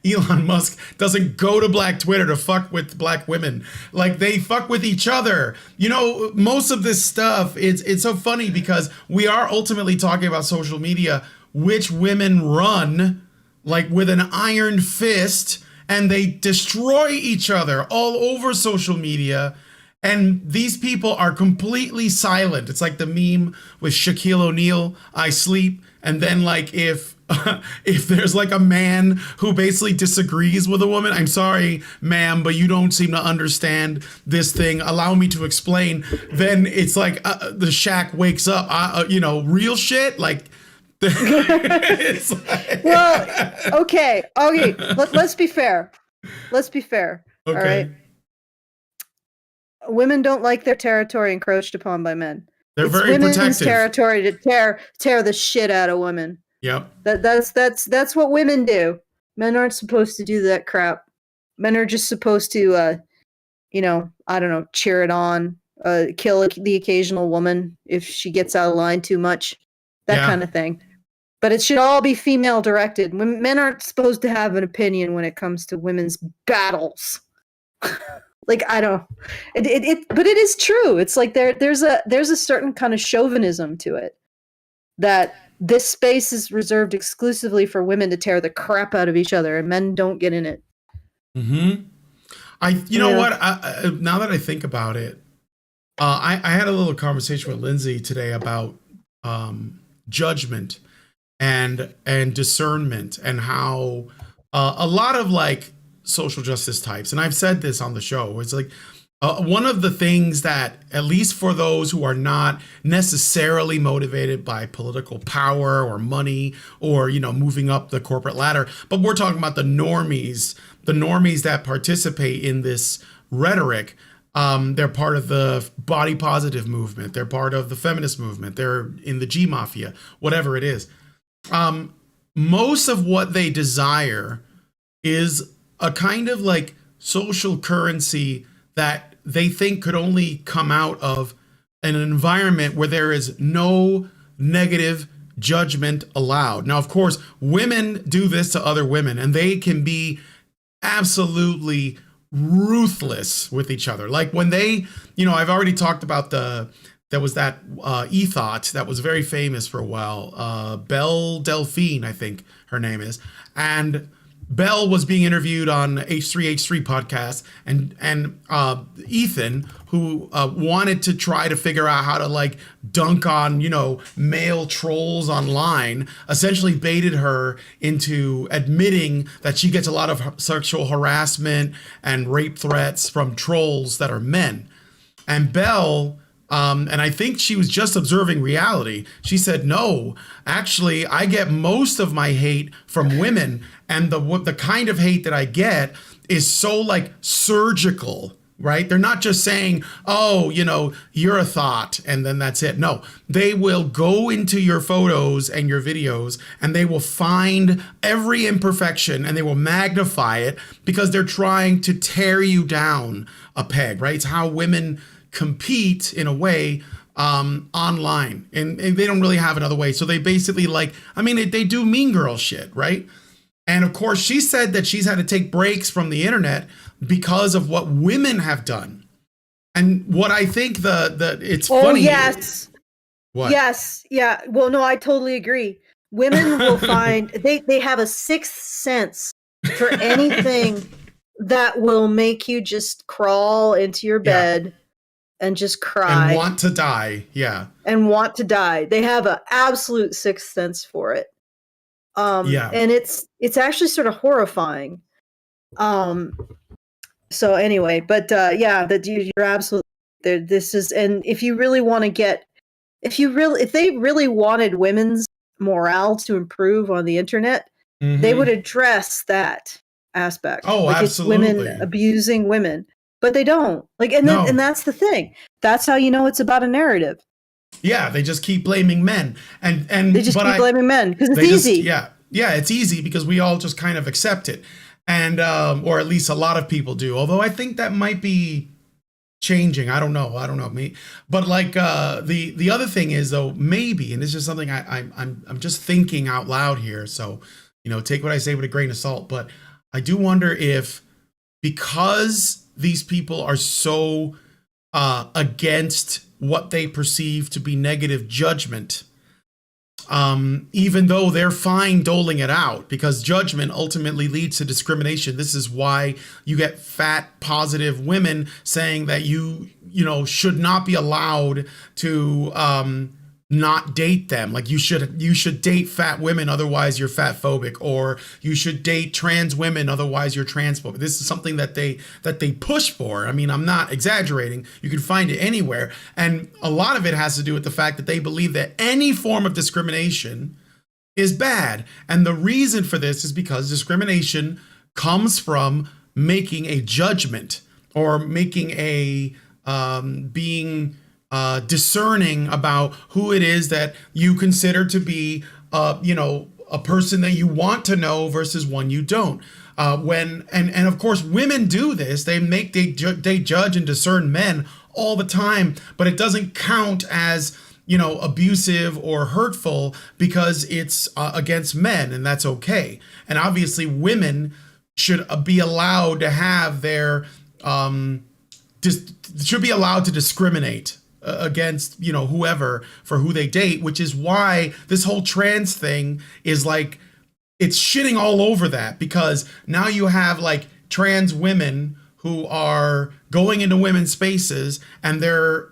Elon Musk doesn't go to Black Twitter to fuck with Black women. Like they fuck with each other. Most of this stuff it's so funny because we are ultimately talking about social media, which women run like with an iron fist. And they destroy each other all over social media. And these people are completely silent. It's like the meme with Shaquille O'Neal, I sleep. And then like if there's like a man who basically disagrees with a woman, I'm sorry, ma'am, but you don't seem to understand this thing. Allow me to explain. Then it's like the Shaq wakes up, real shit. Like, well, okay. Let's be fair. Okay. All right. Women don't like their territory encroached upon by men. They're very protective. Women's territory to tear the shit out of women. Yep. That's what women do. Men aren't supposed to do that crap. Men are just supposed to, I don't know, cheer it on, kill the occasional woman if she gets out of line too much, that kind of thing. But it should all be female directed. Men aren't supposed to have an opinion when it comes to women's battles. Like I don't, but it is true. It's like there's a certain kind of chauvinism to it that this space is reserved exclusively for women to tear the crap out of each other, and men don't get in it. Mm-hmm. Know what? Now that I think about it, I had a little conversation with Lindsay today about judgment and discernment and how a lot of like social justice types, and I've said this on the show, it's like one of the things that, at least for those who are not necessarily motivated by political power or money or, moving up the corporate ladder, but we're talking about the normies that participate in this rhetoric. They're part of the body positive movement. They're part of the feminist movement. They're in the G Mafia, whatever it is. Most of what they desire is a kind of like social currency that they think could only come out of an environment where there is no negative judgment allowed. Now, of course, women do this to other women, and they can be absolutely ruthless with each other. Like when they, I've already talked about there was that ethot that was very famous for a while, Belle Delphine, I think her name is, and Belle was being interviewed on H3H3 podcast, and Ethan, who wanted to try to figure out how to like dunk on male trolls online, essentially baited her into admitting that she gets a lot of sexual harassment and rape threats from trolls that are men. And Belle, and I think she was just observing reality. She said, no, actually, I get most of my hate from women. And the kind of hate that I get is so like surgical, right? They're not just saying, oh, you're a thought, and then that's it. No, they will go into your photos and your videos, and they will find every imperfection and they will magnify it because they're trying to tear you down a peg, right? It's how women compete in a way online, and they don't really have another way. So they basically they do mean girl shit, right? And of course, she said that she's had to take breaks from the internet because of what women have done. And what I think it's funny. Oh, yes. What? Yes. Yeah. Well, no, I totally agree. Women will find, they have a sixth sense for anything that will make you just crawl into your bed and just cry. And want to die. Yeah. And want to die. They have an absolute sixth sense for it. And it's actually sort of horrifying. So anyway, but that you're absolutely there. This is, and if you really want to get, if they really wanted women's morale to improve on the internet, they would address that aspect. Oh, like absolutely. It's women abusing women, but they don't. And that's the thing. That's how you know it's about a narrative. Yeah, they just keep blaming men, and they just keep blaming men because it's easy. It's easy because we all just kind of accept it, and or at least a lot of people do. Although I think that might be changing. I don't know me, but like the other thing is though, maybe, and it's just something I'm just thinking out loud here. So take what I say with a grain of salt. But I do wonder if because these people are so against what they perceive to be negative judgment, even though they're fine doling it out, because judgment ultimately leads to discrimination. This is why you get fat positive women saying that you should not be allowed to not date them. Like you should date fat women, otherwise you're fat phobic, or you should date trans women, otherwise you're transphobic. This is something that they push for. I mean, I'm not exaggerating. You can find it anywhere. And a lot of it has to do with the fact that they believe that any form of discrimination is bad. And the reason for this is because discrimination comes from making a judgment, or making a being discerning about who it is that you consider to be, a person that you want to know versus one you don't. And of course, women do this. They judge and discern men all the time, but it doesn't count as abusive or hurtful because it's against men, and that's okay. And obviously, women should be allowed to have their should be allowed to discriminate against whoever for who they date, which is why this whole trans thing is like, it's shitting all over that, because now you have like trans women who are going into women's spaces and they're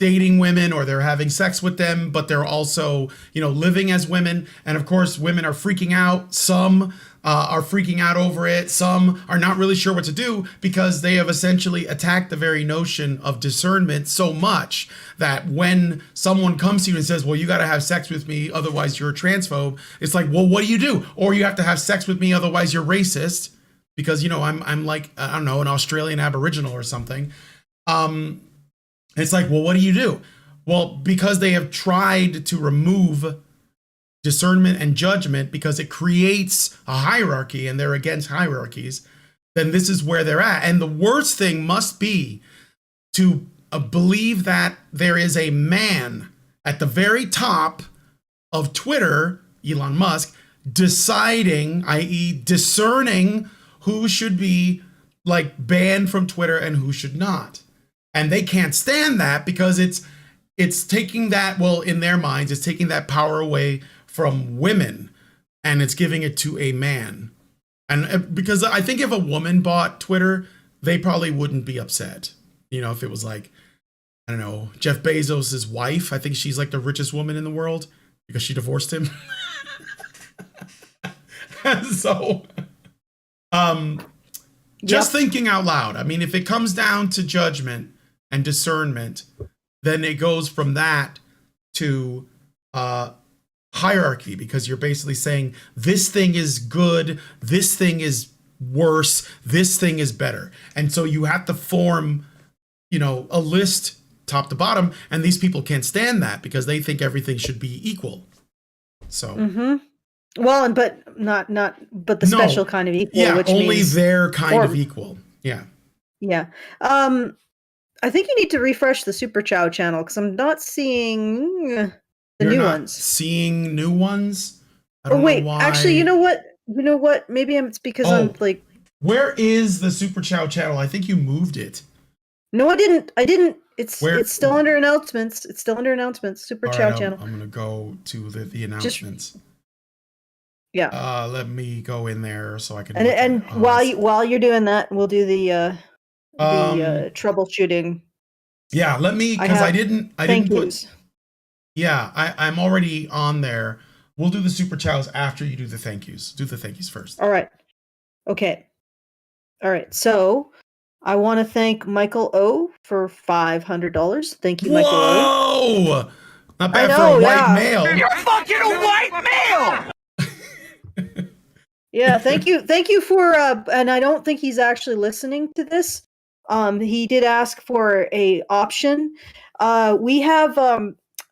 dating women, or they're having sex with them, but they're also living as women. And of course, women are freaking out. Some are freaking out over it. Some are not really sure what to do, because they have essentially attacked the very notion of discernment so much that when someone comes to you and says, well, you got to have sex with me, otherwise you're a transphobe, it's like, well, what do you do? Or you have to have sex with me, otherwise you're racist, because I'm like, I don't know, an Australian Aboriginal or something. It's like, well, what do you do? Well, because they have tried to remove discernment and judgment because it creates a hierarchy, and they're against hierarchies, then this is where they're at. And the worst thing must be to believe that there is a man at the very top of Twitter, Elon Musk, deciding, i.e., discerning who should be like banned from Twitter and who should not. And they can't stand that because it's taking that, well, in their minds, it's taking that power away from women and it's giving it to a man. And because I think if a woman bought Twitter, they probably wouldn't be upset. You know, if it was like, I don't know, Jeff Bezos' wife, I think she's like the richest woman in the world because she divorced him. So, just thinking out loud. I mean, if it comes down to judgment and discernment, then it goes from that to hierarchy, because you're basically saying this thing is good, this thing is worse, this thing is better. And so you have to form, you know, a list top to bottom, and these people can't stand that because they think everything should be equal. So well, but but the special kind of equal, yeah, which only means their kind of equal. Yeah. I think you need to refresh the Superchow channel because I'm not seeing the new ones. Seeing new ones? I don't know why. Actually, you know what? Maybe it's because I'm like. Where is the Superchow channel? I think you moved it. No, I didn't. It's still under announcements. Superchow channel. I'm gonna go to the announcements. Yeah. Let me go in there so I can. And while you're doing that, we'll do the troubleshooting. Yeah, let me, because I didn't put. Yeah, I'm already on there. We'll do the super chows after you do the thank yous. Do the thank yous first. All right. Okay. All right. So I want to thank Michael O for $500. Thank you, Michael O. Whoa! Not bad for a white male. You're fucking a white male! Yeah, thank you for and I don't think he's actually listening to this. He did ask for a option. We have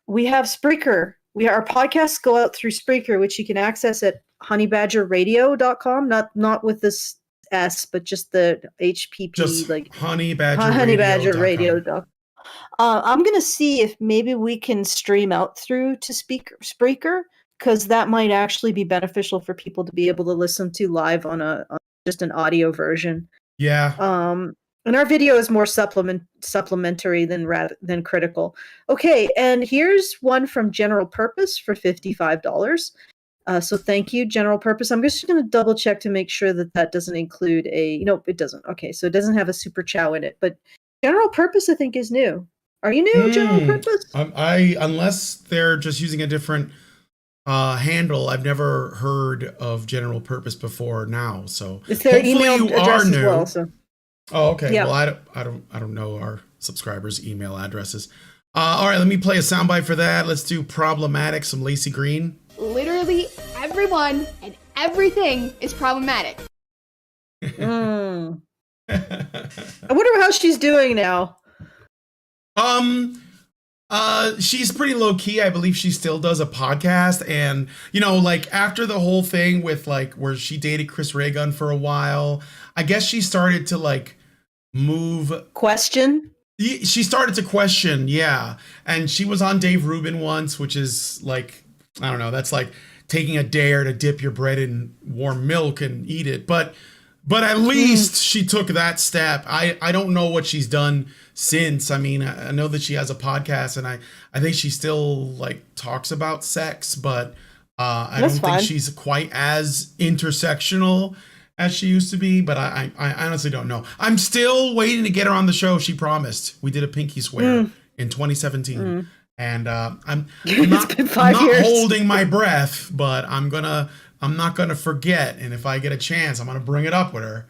Spreaker. Our podcasts go out through Spreaker, which you can access at honeybadgerradio.com, not with this S, but just the HPP, just like honeybadgerradio.com. I'm gonna see if maybe we can stream out through to Spreaker, because that might actually be beneficial for people to be able to listen to live on just an audio version. Yeah. And our video is more supplementary than critical. Okay, and here's one from General Purpose for $55. So thank you, General Purpose. I'm just going to double check to make sure that doesn't include nope, it doesn't. Okay, so it doesn't have a super chow in it, but General Purpose I think is new. Are you new, General Purpose? Unless they're just using a different handle. I've never heard of General Purpose before now, so it's their email address as well. So. Oh, okay. Yeah. Well, I don't know our subscribers' email addresses. All right, let me play a soundbite for that. Let's do Problematic, some Lacey Green. Literally everyone and everything is problematic. I wonder how she's doing now. She's pretty low key. I believe she still does a podcast, and you know, like after the whole thing with like where she dated Chris Ray Gun for a while, I guess she started to like question. She started to question, yeah. And she was on Dave Rubin once, which is like, I don't know, that's like taking a dare to dip your bread in warm milk and eat it. But at least she took that step. I don't know what she's done since. I mean, I know that she has a podcast, and I think she still like talks about sex, but I don't think she's quite as intersectional as she used to be. But I honestly don't know. I'm still waiting to get her on the show. She promised. We did a pinky swear in 2017. And I'm not holding my breath, but I'm not gonna forget. And if I get a chance, I'm gonna bring it up with her.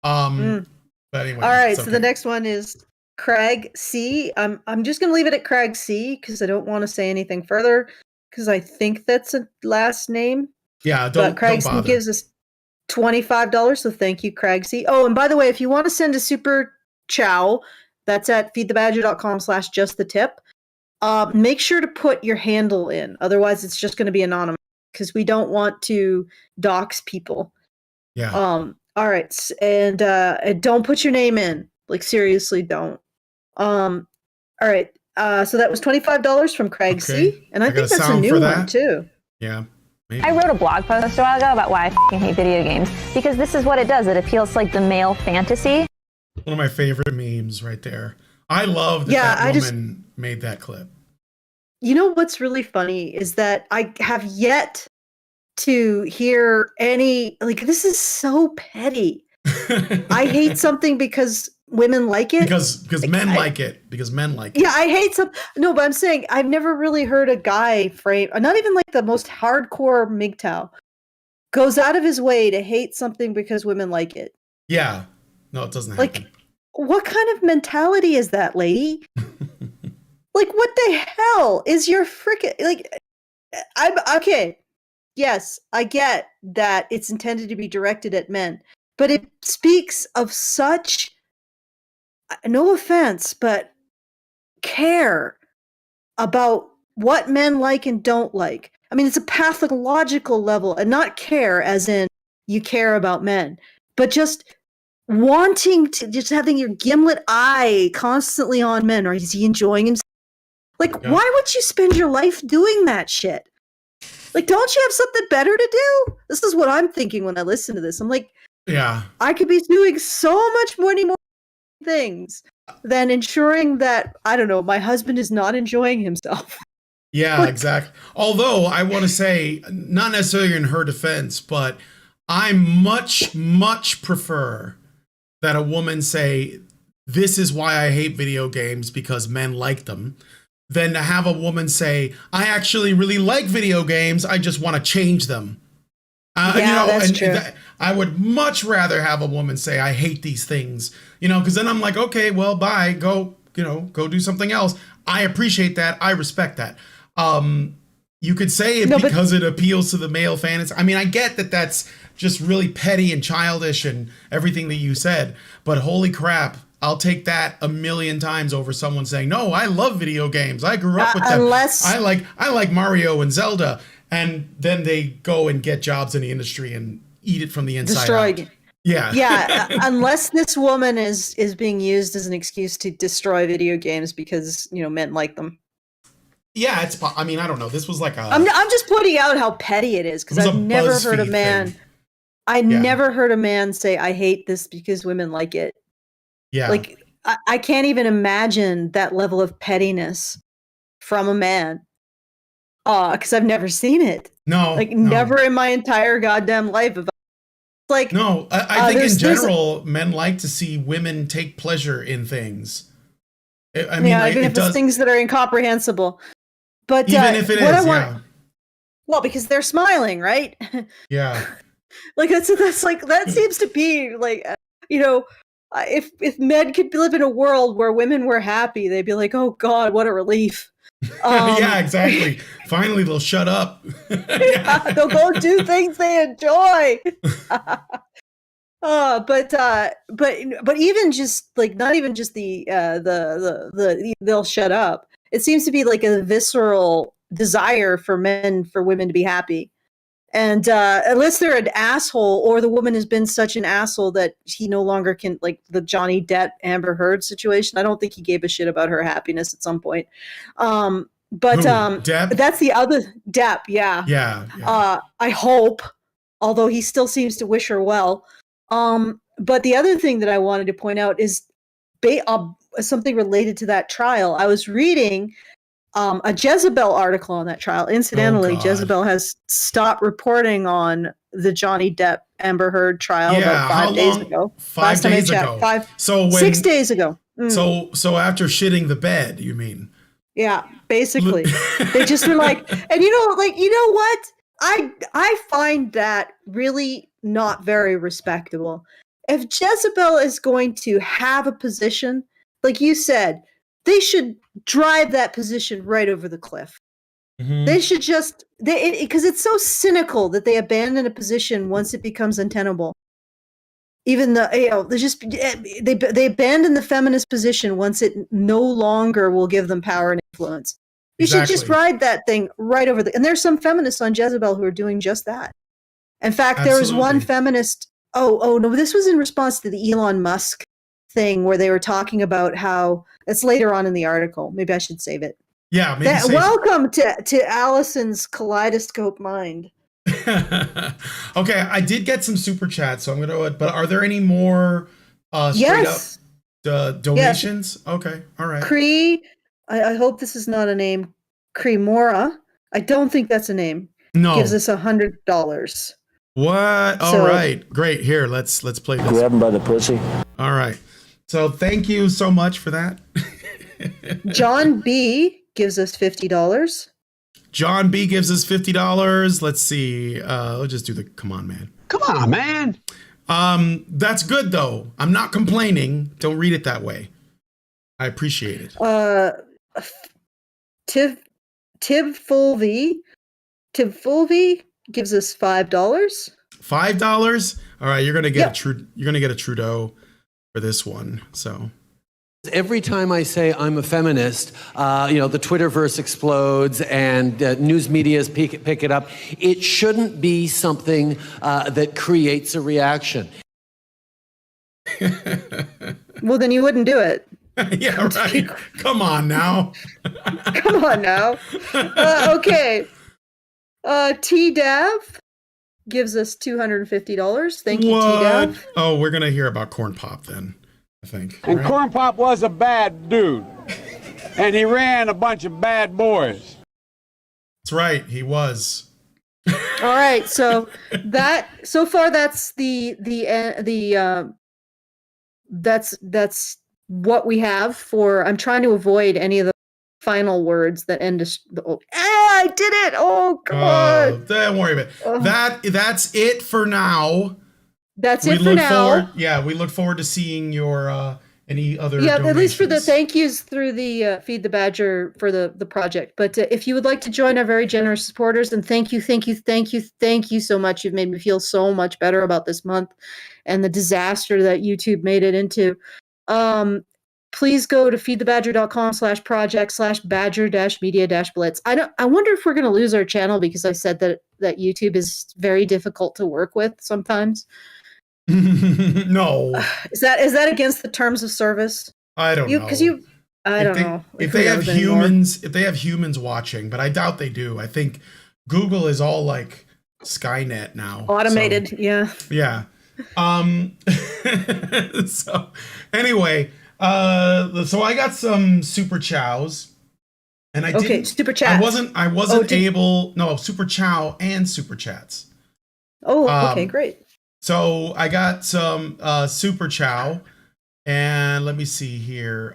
But anyway. All right. So the next one is Craig C. I'm just gonna leave it at Craig C because I don't want to say anything further because I think that's a last name. Yeah. But Craig C gives us $25. So thank you, Craig C. Oh, and by the way, if you want to send a super chow, that's at feedthebadger.com/justthetip. Make sure to put your handle in. Otherwise, it's just going to be anonymous because we don't want to dox people. Yeah. All right. And don't put your name in. Like, seriously, don't. All right. So that was $25 from Craig Okay. C. And I I got think a that's a sound new for one that. too. Yeah. Maybe. I wrote a blog post a while ago about why I f***ing hate video games, because this is what it does. It appeals to like the male fantasy. One of my favorite memes right there. I love that that woman made that clip. You know what's really funny is that I have yet to hear any, like, this is so petty. I hate something because women like it. because men like it. Because men like it. Yeah, I hate some. No, but I'm saying I've never really heard a guy frame, not even like the most hardcore MGTOW, goes out of his way to hate something because women like it. Yeah. No, it doesn't Like, happen. what kind of mentality is that, lady? Like, what the hell is your freaking, like, I'm okay. Yes, I get that it's intended to be directed at men, but it speaks of such, no offense, but care about what men like and don't like. I mean, it's a pathological level, and not care as in you care about men, but just wanting to, just having your gimlet eye constantly on men. Or is he enjoying himself? Like, Yeah. why would you spend your life doing that shit? Like, don't you have something better to do? This is what I'm thinking when I listen to this. I'm like, Yeah. I could be doing so much more things than ensuring that, I don't know, my husband is not enjoying himself. Yeah, exactly. Although I want to say, not necessarily in her defense, but I much prefer that a woman say, this is why I hate video games because men like them, than to have a woman say, I actually really like video games, I just want to change them. That's true. I would much rather have a woman say, I hate these things, because then I'm like, okay, well, bye, go do something else. I appreciate that. I respect that. You could say it because it appeals to the male fantasy. I mean, I get that that's just really petty and childish and everything that you said, but holy crap, I'll take that a million times over someone saying, no, I love video games. I grew up with them. I like Mario and Zelda. And then they go and get jobs in the industry and eat it from the inside out. Yeah. Yeah, unless this woman is being used as an excuse to destroy video games because, men like them. Yeah, I mean, I don't know. This was like I'm just pointing out how petty it is, because I've never heard a man. Never heard a man say, I hate this because women like it. Yeah. Like, I can't even imagine that level of pettiness from a man. Because I've never seen it. No. Never in my entire goddamn life. No, I think in general, men like to see women take pleasure in things. I mean, even if it's things that are incomprehensible. But even if it is, well, because they're smiling, right? Yeah. That seems to be like, if men could live in a world where women were happy, they'd be like, oh God, what a relief. Yeah, exactly. Finally, they'll shut up. Yeah, they'll go do things they enjoy. But even just like, not even just the they'll shut up. It seems to be like a visceral desire for women to be happy. And unless they're an asshole, or the woman has been such an asshole that he no longer can, like the Johnny Depp Amber Heard situation. I don't think he gave a shit about her happiness at some point. Depp? That's the other Depp. Yeah. Yeah. I hope, although he still seems to wish her well. But the other thing that I wanted to point out is something related to that trial. I was reading a Jezebel article on that trial. Incidentally, Jezebel has stopped reporting on the Johnny Depp Amber Heard trial about 5 days ago. 5 days ago. 6 days ago. So after shitting the bed, you mean? Yeah, basically. They just were like, and you know what? I find that really not very respectable. If Jezebel is going to have a position, like you said, they should drive that position right over the cliff. Mm-hmm. They should just, because it's so cynical that they abandon a position once it becomes untenable. Even they abandon the feminist position once it no longer will give them power and influence. You should just ride that thing right over and there's some feminists on Jezebel who are doing just that. In fact, there was one feminist. Oh no, this was in response to the Elon Musk thing where they were talking about how it's later on in the article. Maybe I should save it. Yeah, maybe save welcome to Allison's kaleidoscope mind. Okay, I did get some super chats, so I'm gonna. But are there any more straight up donations? Yes. Okay, all right. Cree, I hope this is not a name. Cremora, I don't think that's a name. No, gives us $100. What? All right, great. Here, let's play this. Grab him by the pussy. All right. So thank you so much for that. John B gives us $50. John B gives us $50. Let's see. Let's just do the come on, man. Come on, man. That's good though. I'm not complaining. Don't read it that way. I appreciate it. Tib Fulvey gives us $5. $5. All right, you're gonna get a Trudeau for this one. So every time I say I'm a feminist, the Twitterverse explodes and news medias pick it up. It shouldn't be something that creates a reaction. Well, then you wouldn't do it. Yeah, right. Come on now. Come on now. Okay. T-Dav gives us $250. Thank you, T-Dav. Oh, we're going to hear about Corn Pop then, I think. And Corn Pop was a bad dude. And he ran a bunch of bad boys. That's right. He was. All right. So so far that's that's what we have for. I'm trying to avoid any of the final words that end I did it. Oh God. Don't worry about it. That's it for now. That's it for now. We look forward to seeing your any other donations. At least for the thank yous through the Feed the Badger for the project. But if you would like to join our very generous supporters, and thank you so much. You've made me feel so much better about this month and the disaster that YouTube made it into. Please go to feedthebadger.com/project/badger-media-blitz. I wonder if we're going to lose our channel because I said that YouTube is very difficult to work with sometimes. No. Is that against the terms of service? I don't know. Because I don't know. If they have humans watching, but I doubt they do. I think Google is all like Skynet now. Automated, yeah. Yeah. So anyway, so I got some super chows, and super chats. I wasn't able. No, super chow and super chats. Oh, okay, great. So I got some super chow, and let me see here.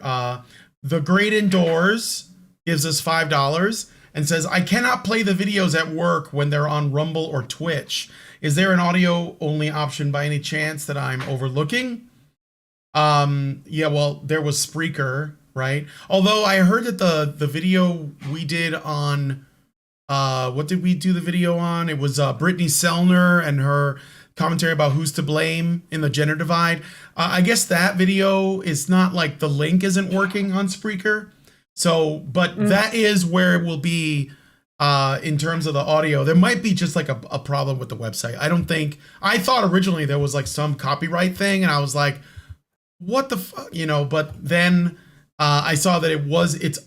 The Great Indoors gives us $5 and says, I cannot play the videos at work when they're on Rumble or Twitch. Is there an audio only option by any chance that I'm overlooking? Yeah, well, there was Spreaker, right? Although I heard that the video we did on, what did we do the video on? It was Brittany Sellner and her commentary about who's to blame in the gender divide. I guess that video is not like the link isn't working on Spreaker. So, but that is where it will be in terms of the audio. There might be just like a problem with the website. I thought originally there was like some copyright thing, and I was like, what the fuck, but then I saw that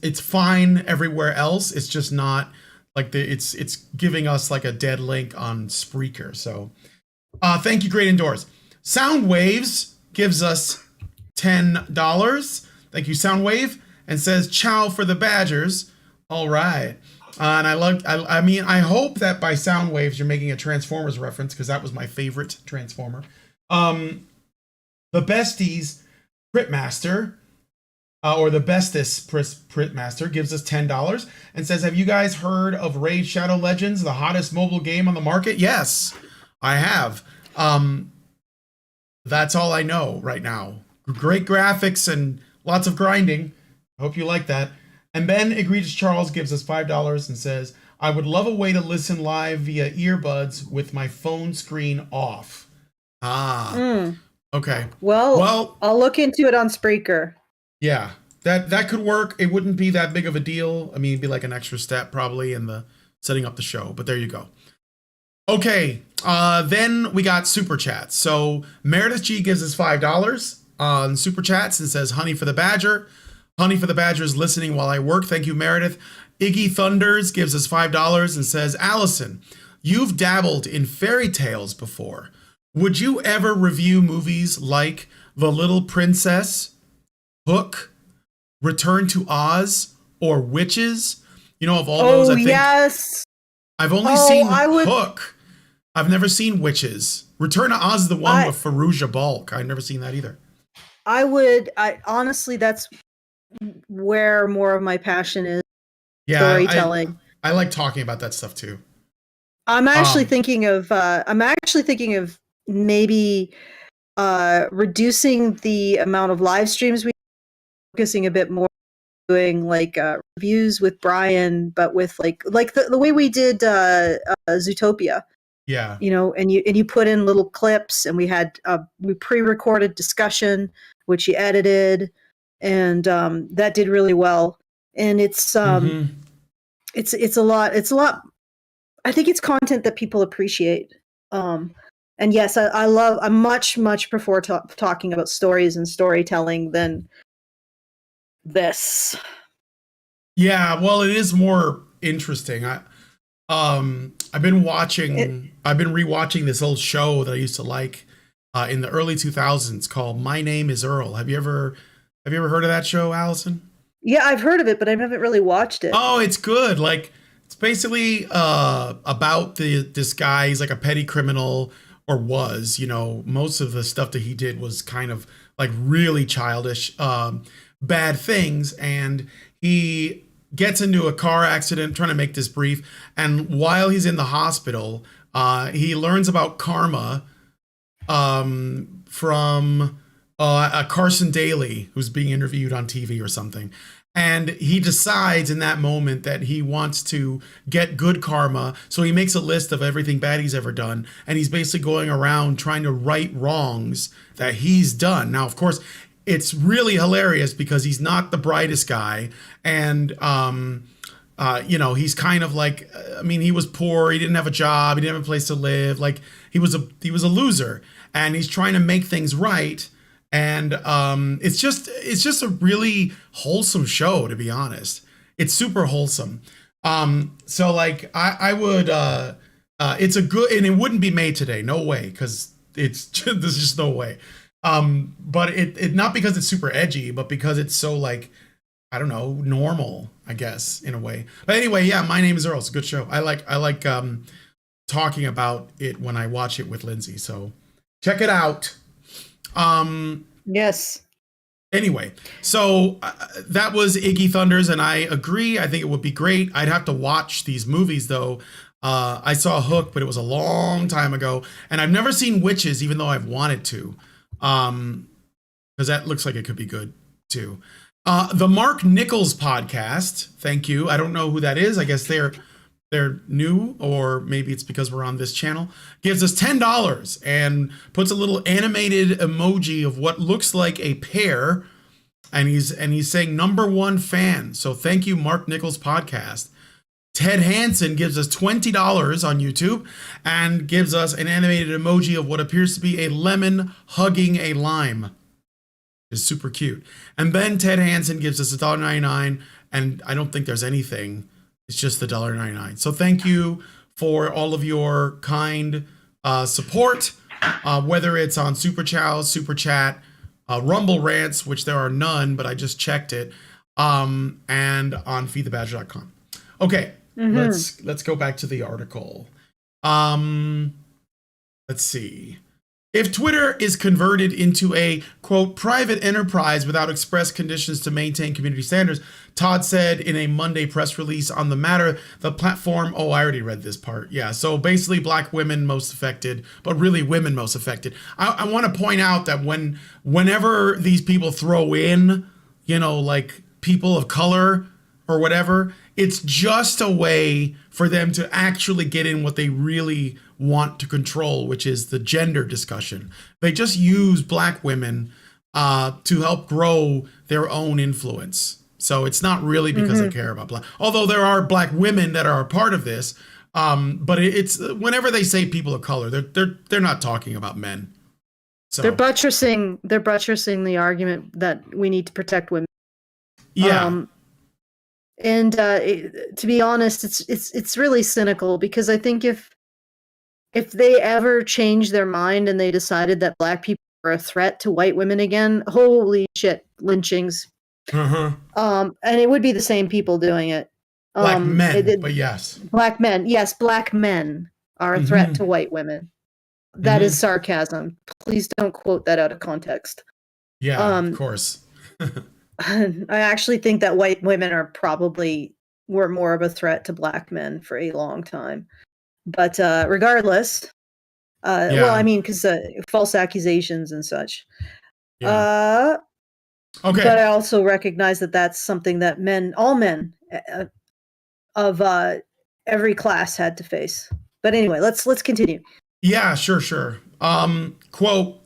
it's fine everywhere else. It's just not like it's giving us like a dead link on Spreaker. So thank you, Great Indoors. Sound Waves gives us $10. Thank you, Soundwave, and says ciao for the Badgers. All right. And I hope that by Sound Waves you're making a Transformers reference, because that was my favorite Transformer. The Besties Pritmaster, or the Bestest Pritmaster, gives us $10 and says, have you guys heard of Raid Shadow Legends, the hottest mobile game on the market? Yes, I have. That's all I know right now. Great graphics and lots of grinding. I hope you like that. And Ben Egregious Charles gives us $5 and says, I would love a way to listen live via earbuds with my phone screen off. Okay. Well, I'll look into it on Spreaker. Yeah, that could work. It wouldn't be that big of a deal. I mean, it'd be like an extra step probably in the setting up the show, but there you go. Okay, then we got super chats. So Meredith G gives us $5 on Super Chats and says, Honey for the Badger. Honey for the Badger is listening while I work. Thank you, Meredith. Iggy Thunders gives us $5 and says, Allison, you've dabbled in fairy tales before. Would you ever review movies like The Little Princess, Hook, Return to Oz, or Witches? You know, of all those, I think yes. I've only seen Hook. I've never seen Witches. Return to Oz is the one with Fairuza Balk. I've never seen that either. I honestly, that's where more of my passion is. Storytelling. I like talking about that stuff too. I'm actually thinking of maybe reducing the amount of live streams we focusing a bit more doing like reviews with Brian, but with like the way we did Zootopia. Yeah. You know, and you put in little clips, and we had we pre-recorded discussion which he edited, and that did really well. And it's a lot. I think it's content that people appreciate. And yes, I much prefer talking about stories and storytelling than this. Yeah, well, it is more interesting. I've been rewatching this old show that I used to like in the early 2000s called My Name is Earl. Have you ever heard of that show, Allison? Yeah, I've heard of it, but I haven't really watched it. Oh, it's good. Like, it's basically about this guy. He's like a petty criminal, or was, you know, most of the stuff that he did was kind of like really childish, bad things. And he gets into a car accident, trying to make this brief. And while he's in the hospital, he learns about karma from a Carson Daly, who's being interviewed on TV or something. And he decides in that moment that he wants to get good karma. So he makes a list of everything bad he's ever done. And he's basically going around trying to right wrongs that he's done. Now, of course, it's really hilarious because he's not the brightest guy. And, you know, he's kind of like, I mean, he was poor. He didn't have a job. He didn't have a place to live. Like, he was a loser. And he's trying to make things right. And it's just a really wholesome show, to be honest. It's super wholesome. So like I would it's a good, and it wouldn't be made today, no way, because there's just no way. But it not because it's super edgy, but because it's so like, I don't know, normal, I guess, in a way. But anyway, yeah, My Name is Earl. It's a good show. I like talking about it when I watch it with Lindsay. So check it out. Yes. Anyway, so that was Iggy Thunders, and I agree. I think it would be great. I'd have to watch these movies though. I saw Hook, but it was a long time ago, and I've never seen Witches, even though I've wanted to, because that looks like it could be good too. The Mark Nichols podcast. Thank you. I don't know who that is. I guess they're new, or maybe it's because we're on this channel. Gives us $10 and puts a little animated emoji of what looks like a pear, and he's saying #1 fan. So thank you, Mark Nichols podcast. Ted Hansen gives us $20 on YouTube and gives us an animated emoji of what appears to be a lemon hugging a lime. It's super cute. And then Ted Hansen gives us $1.99, and I don't think there's anything. It's just the $1.99. So thank you for all of your kind support, whether it's on Superchow, Super Chat, Rumble Rants, which there are none, but I just checked it, and on feedthebadger.com. Okay, let's go back to the article. Let's see. If Twitter is converted into a, quote, private enterprise without express conditions to maintain community standards, Todd said in a Monday press release on the matter, the platform, I already read this part. Yeah, so basically black women most affected, but really women most affected. I want to point out that whenever these people throw in, you know, like people of color or whatever, it's just a way for them to actually get in what they really want to control, which is the gender discussion. They just use black women to help grow their own influence. So it's not really because they care about black, although there are black women that are a part of this. But it's whenever they say people of color, they're not talking about men. So They're buttressing the argument that we need to protect women. yeah. To be honest, it's really cynical, because I think if they ever change their mind and they decided that black people are a threat to white women again, holy shit, lynchings. Uh-huh. And it would be the same people doing it. Black men, but yes. Black men. Yes, black men are a threat to white women. That is sarcasm. Please don't quote that out of context. Yeah, of course. I actually think that white women were more of a threat to black men for a long time. But regardless, well, I mean, because false accusations and such. Yeah. Okay. But I also recognize that that's something that all men of every class had to face. But anyway, let's continue. Yeah, sure. Quote,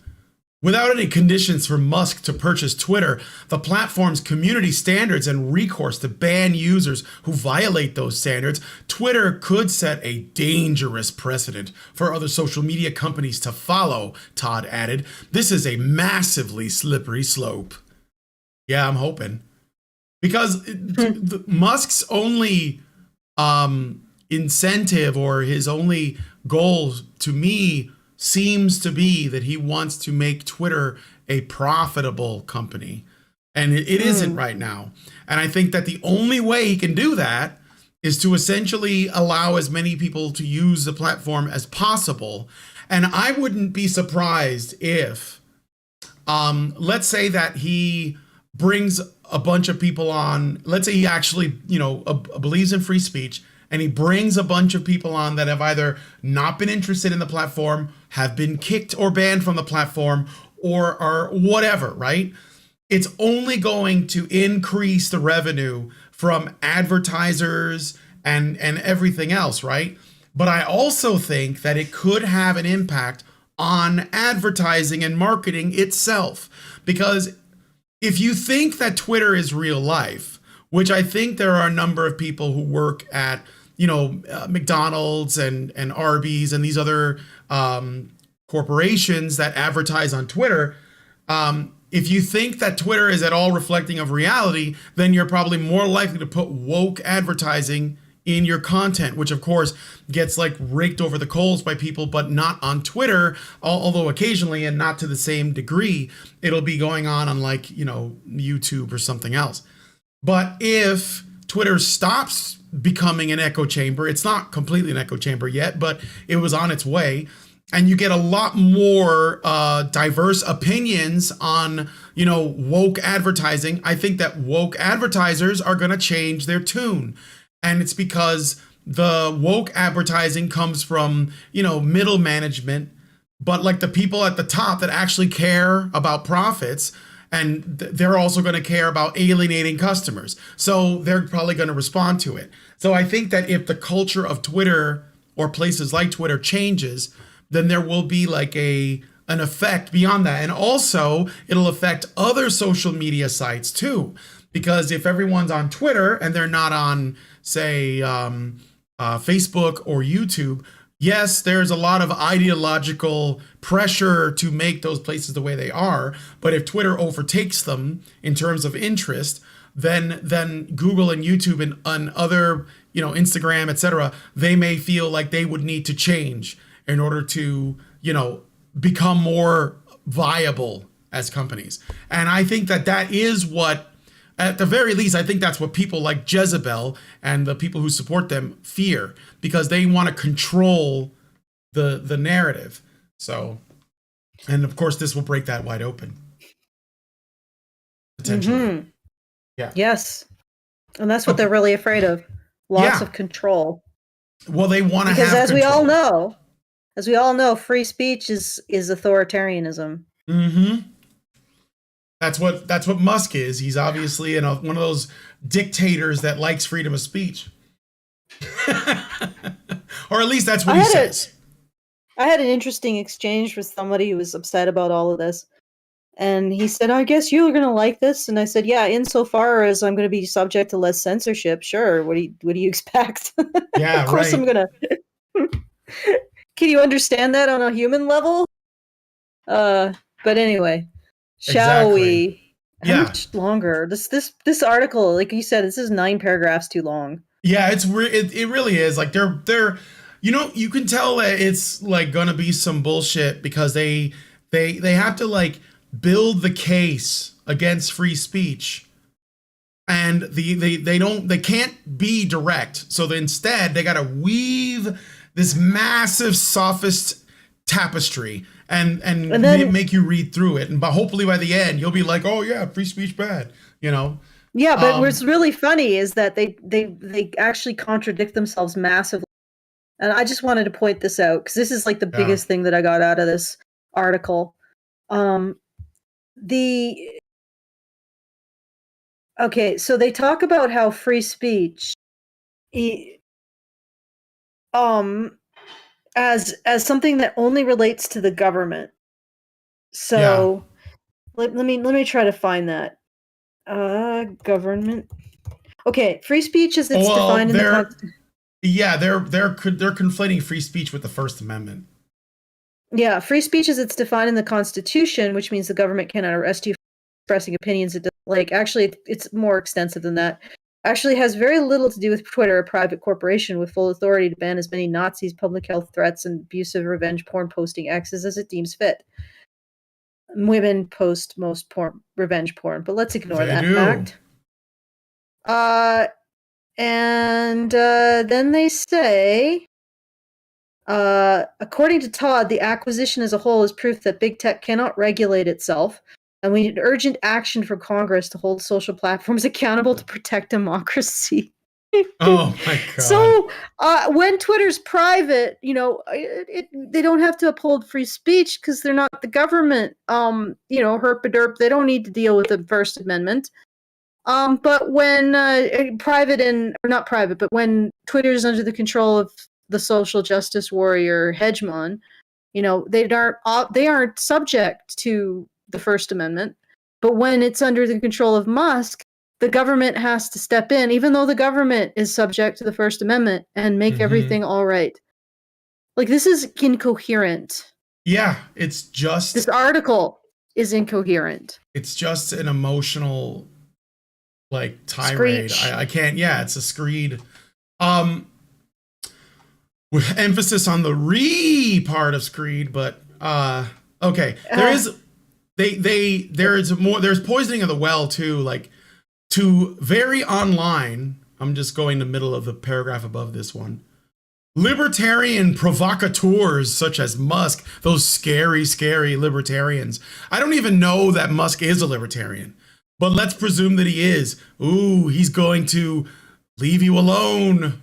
without any conditions for Musk to purchase Twitter, the platform's community standards and recourse to ban users who violate those standards, Twitter could set a dangerous precedent for other social media companies to follow, Todd added. This is a massively slippery slope. Yeah, I'm hoping. Because Musk's only incentive, or his only goal to me, seems to be that he wants to make Twitter a profitable company. And it isn't right now. And I think that the only way he can do that is to essentially allow as many people to use the platform as possible. And I wouldn't be surprised if, let's say that he brings a bunch of people on, let's say he actually, believes in free speech, and he brings a bunch of people on that have either not been interested in the platform, have been kicked or banned from the platform, or are whatever, right? It's only going to increase the revenue from advertisers and everything else, right? But I also think that it could have an impact on advertising and marketing itself. Because if you think that Twitter is real life, which I think there are a number of people who work at McDonald's and Arby's and these other corporations that advertise on Twitter. If you think that Twitter is at all reflecting of reality, then you're probably more likely to put woke advertising in your content, which of course gets like raked over the coals by people, but not on Twitter, although occasionally and not to the same degree. It'll be going on like, YouTube or something else. But if Twitter stops becoming an echo chamber, it's not completely an echo chamber yet, but it was on its way, and you get a lot more diverse opinions on, woke advertising, I think that woke advertisers are going to change their tune. And it's because the woke advertising comes from, middle management, but like the people at the top that actually care about profits, and they're also going to care about alienating customers. So they're probably going to respond to it. So I think that if the culture of Twitter or places like Twitter changes, then there will be like an effect beyond that. And also it'll affect other social media sites too. Because if everyone's on Twitter and they're not on, say, Facebook or YouTube, yes, there's a lot of ideological pressure to make those places the way they are. But if Twitter overtakes them in terms of interest, then Google and YouTube and other, Instagram, etc., they may feel like they would need to change in order to, become more viable as companies. And I think that is what, at the very least, I think that's what people like Jezebel and the people who support them fear, because they want to control the narrative. So, and of course, this will break that wide open. Potentially. Yeah. Yes. And that's what they're really afraid of. Lots of control. Well, they want to have control. Because as we all know, free speech is authoritarianism. Mm-hmm. That's what Musk is. He's obviously one of those dictators that likes freedom of speech. Or at least that's what he says. I had an interesting exchange with somebody who was upset about all of this. And he said, I guess you're going to like this. And I said, yeah, insofar as I'm going to be subject to less censorship. Sure. What do you expect? Yeah, of course I'm going to. Can you understand that on a human level? But anyway, shall Exactly. we? How Yeah. much longer? This article, like you said, this is 9 paragraphs too long. Yeah, it really is. Like they're you can tell that it's like gonna be some bullshit because they have to like build the case against free speech. And they can't be direct. So instead they gotta weave this massive sophist tapestry and then, make you read through it. But hopefully by the end you'll be like, oh yeah, free speech bad, you know? yeah, but what's really funny is that they actually contradict themselves massively. And I just wanted to point this out because this is like the biggest thing that I got out of this article. Okay, so they talk about how free speech, as something that only relates to the government. So let me try to find that. Government. Okay, free speech as it's defined in the Constitution. Yeah, they're conflating free speech with the First Amendment. Yeah, free speech as it's defined in the Constitution, which means the government cannot arrest you for expressing opinions. Actually, it's more extensive than that. Actually has very little to do with Twitter, a private corporation with full authority to ban as many Nazis, public health threats, and abusive revenge porn posting X's as it deems fit. Women post most revenge porn, but let's ignore that fact. And then they say, according to Todd, the acquisition as a whole is proof that big tech cannot regulate itself, and we need urgent action from Congress to hold social platforms accountable to protect democracy. Oh my God. So when Twitter's private, they don't have to uphold free speech because they're not the government. Herp-a-derp, they don't need to deal with the First Amendment. But when when Twitter's under the control of the social justice warrior hegemon, they aren't subject to the First Amendment. But when it's under the control of Musk, the government has to step in, even though the government is subject to the First Amendment, and make everything all right. Like, this is incoherent. Yeah, it's just... This article is incoherent. It's just an emotional, like, tirade. I can't... Yeah, it's a screed. With emphasis on the part of screed, but... okay. There's poisoning of the well, too, like... To very online, I'm just going to middle of the paragraph above this one. Libertarian provocateurs such as Musk, those scary, scary libertarians. I don't even know that Musk is a libertarian, but let's presume that he is. Ooh, he's going to leave you alone.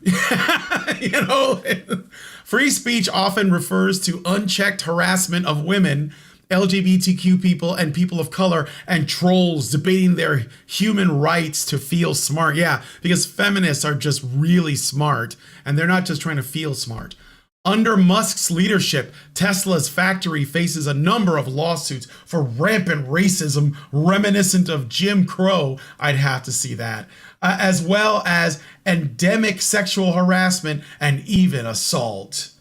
Free speech often refers to unchecked harassment of women, LGBTQ people, and people of color, and trolls debating their human rights to feel smart. Yeah, because feminists are just really smart, and they're not just trying to feel smart. Under Musk's leadership, Tesla's factory faces a number of lawsuits for rampant racism reminiscent of Jim Crow. I'd have to see that. As well as endemic sexual harassment and even assault.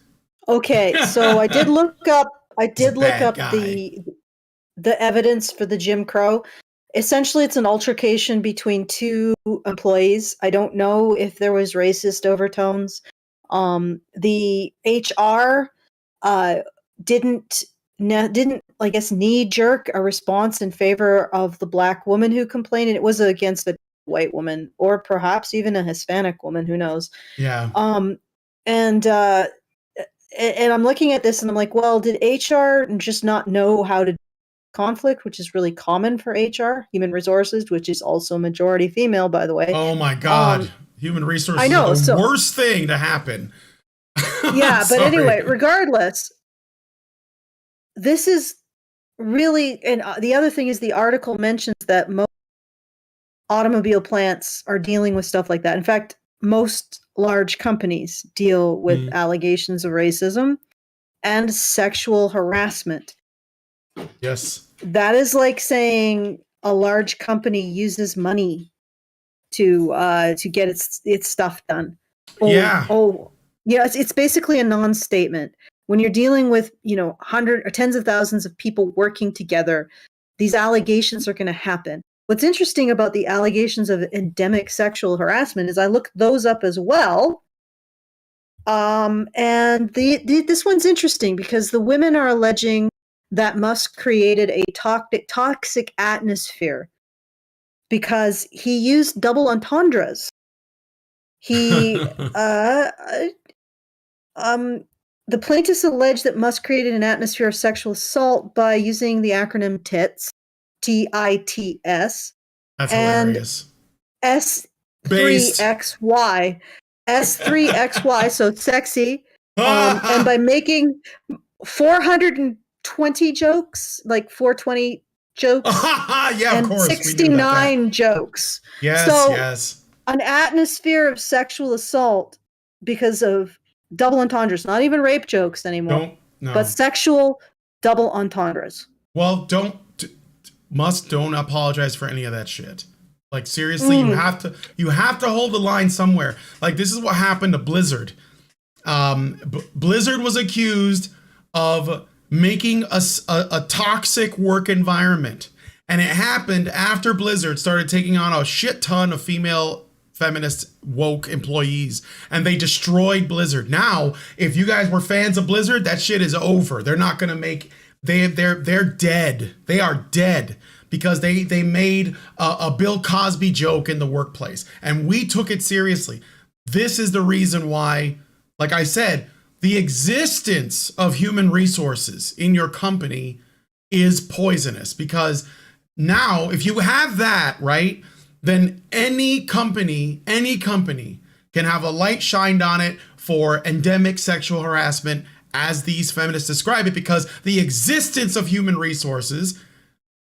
Okay, so I did look up the evidence for the Jim Crow. Essentially, it's an altercation between two employees. I don't know if there was racist overtones. The HR didn't I guess knee jerk a response in favor of the black woman who complained, and it was against a white woman or perhaps even a Hispanic woman. Who knows? Yeah. And I'm looking at this and I'm like, well, did HR just not know how to conflict, which is really common for HR, human resources, which is also majority female, by the way. Oh my God. Human resources is the worst thing to happen. Yeah, but anyway, regardless, this is really, and the other thing is the article mentions that most automobile plants are dealing with stuff like that. In fact, most large companies deal with allegations of racism and sexual harassment. Yes. That is like saying a large company uses money to get its stuff done. Yeah, it's basically a non-statement. when you're dealing with, hundred or tens of thousands of people working together, these allegations are going to happen. What's interesting about the allegations of endemic sexual harassment is I looked those up as well. And this one's interesting because the women are alleging that Musk created a toxic atmosphere because he used double entendres. He, the plaintiffs allege that Musk created an atmosphere of sexual assault by using the acronym TITS, TITS, That's and hilarious. S3XY, S3XY, so sexy, and by making 420 jokes, like 420 jokes, yeah, and of course, 69 jokes. Yes, So, yes. An atmosphere of sexual assault because of double entendres, not even rape jokes anymore, but sexual double entendres. Well, Musk don't apologize for any of that shit. Like seriously, you have to hold the line somewhere. Like this is what happened to Blizzard. Blizzard was accused of making a toxic work environment, and it happened after Blizzard started taking on a shit ton of female feminist woke employees, and they destroyed Blizzard. Now, if you guys were fans of Blizzard, that shit is over. They're not gonna make. They're dead. They are dead because they made a Bill Cosby joke in the workplace, and we took it seriously. This is the reason why, like I said, the existence of human resources in your company is poisonous, because now if you have that, right, then any company can have a light shined on it for endemic sexual harassment, as these feminists describe it, because the existence of human resources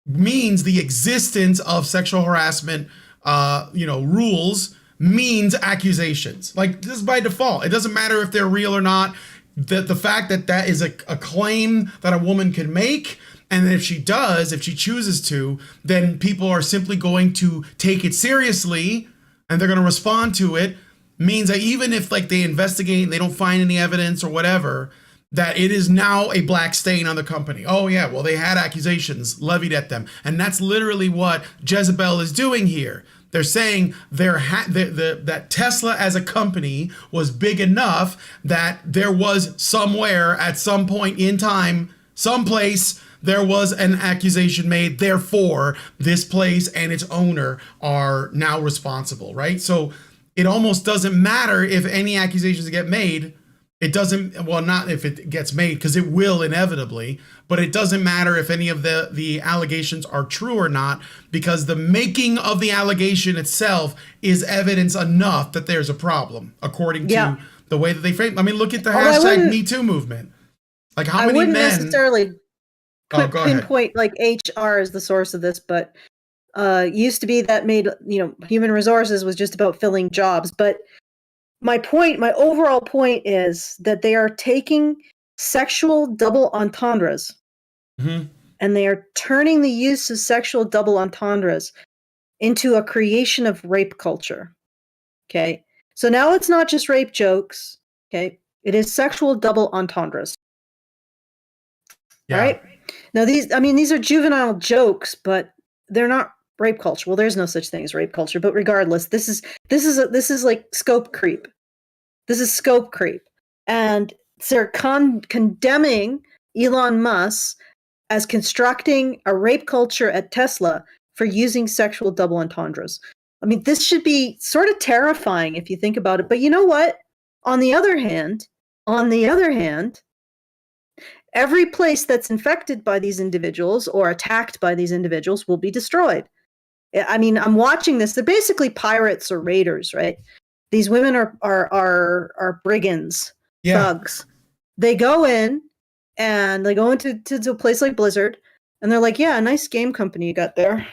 means the existence of sexual harassment, rules means accusations. Like this is by default. It doesn't matter if they're real or not. The fact that is a claim that a woman can make, and if she chooses to, then people are simply going to take it seriously and they're going to respond to it, means that even if like they investigate and they don't find any evidence or whatever, that it is now a black stain on the company. Oh yeah, well they had accusations levied at them. And that's literally what Jezebel is doing here. They're saying that Tesla as a company was big enough that there was somewhere at some point in time, someplace, there was an accusation made. Therefore, this place and its owner are now responsible, right? So it almost doesn't matter if any accusations get made. It doesn't, well, not if it gets made, because it will inevitably, but it doesn't matter if any of the allegations are true or not, because the making of the allegation itself is evidence enough that there's a problem, according to the way that they frame. I mean, look at the hashtag Me Too movement. Like how many men... I wouldn't necessarily pinpoint like HR as the source of this, but used to be that made, human resources was just about filling jobs, but my overall point is that they are taking sexual double entendres and they are turning the use of sexual double entendres into a creation of rape culture. Okay. So now it's not just rape jokes. Okay. It is sexual double entendres. Yeah. All right. Now these are juvenile jokes, but they're not rape culture. Well, there's no such thing as rape culture, but regardless, this is like scope creep. This is scope creep. And they're condemning Elon Musk as constructing a rape culture at Tesla for using sexual double entendres. I mean, this should be sort of terrifying if you think about it. But you know what? On the other hand, every place that's infected by these individuals or attacked by these individuals will be destroyed. I mean, I'm watching this. They're basically pirates or raiders, right? These women are brigands, thugs. They go in and they go into a place like Blizzard, and they're like, "Yeah, nice game company you got there.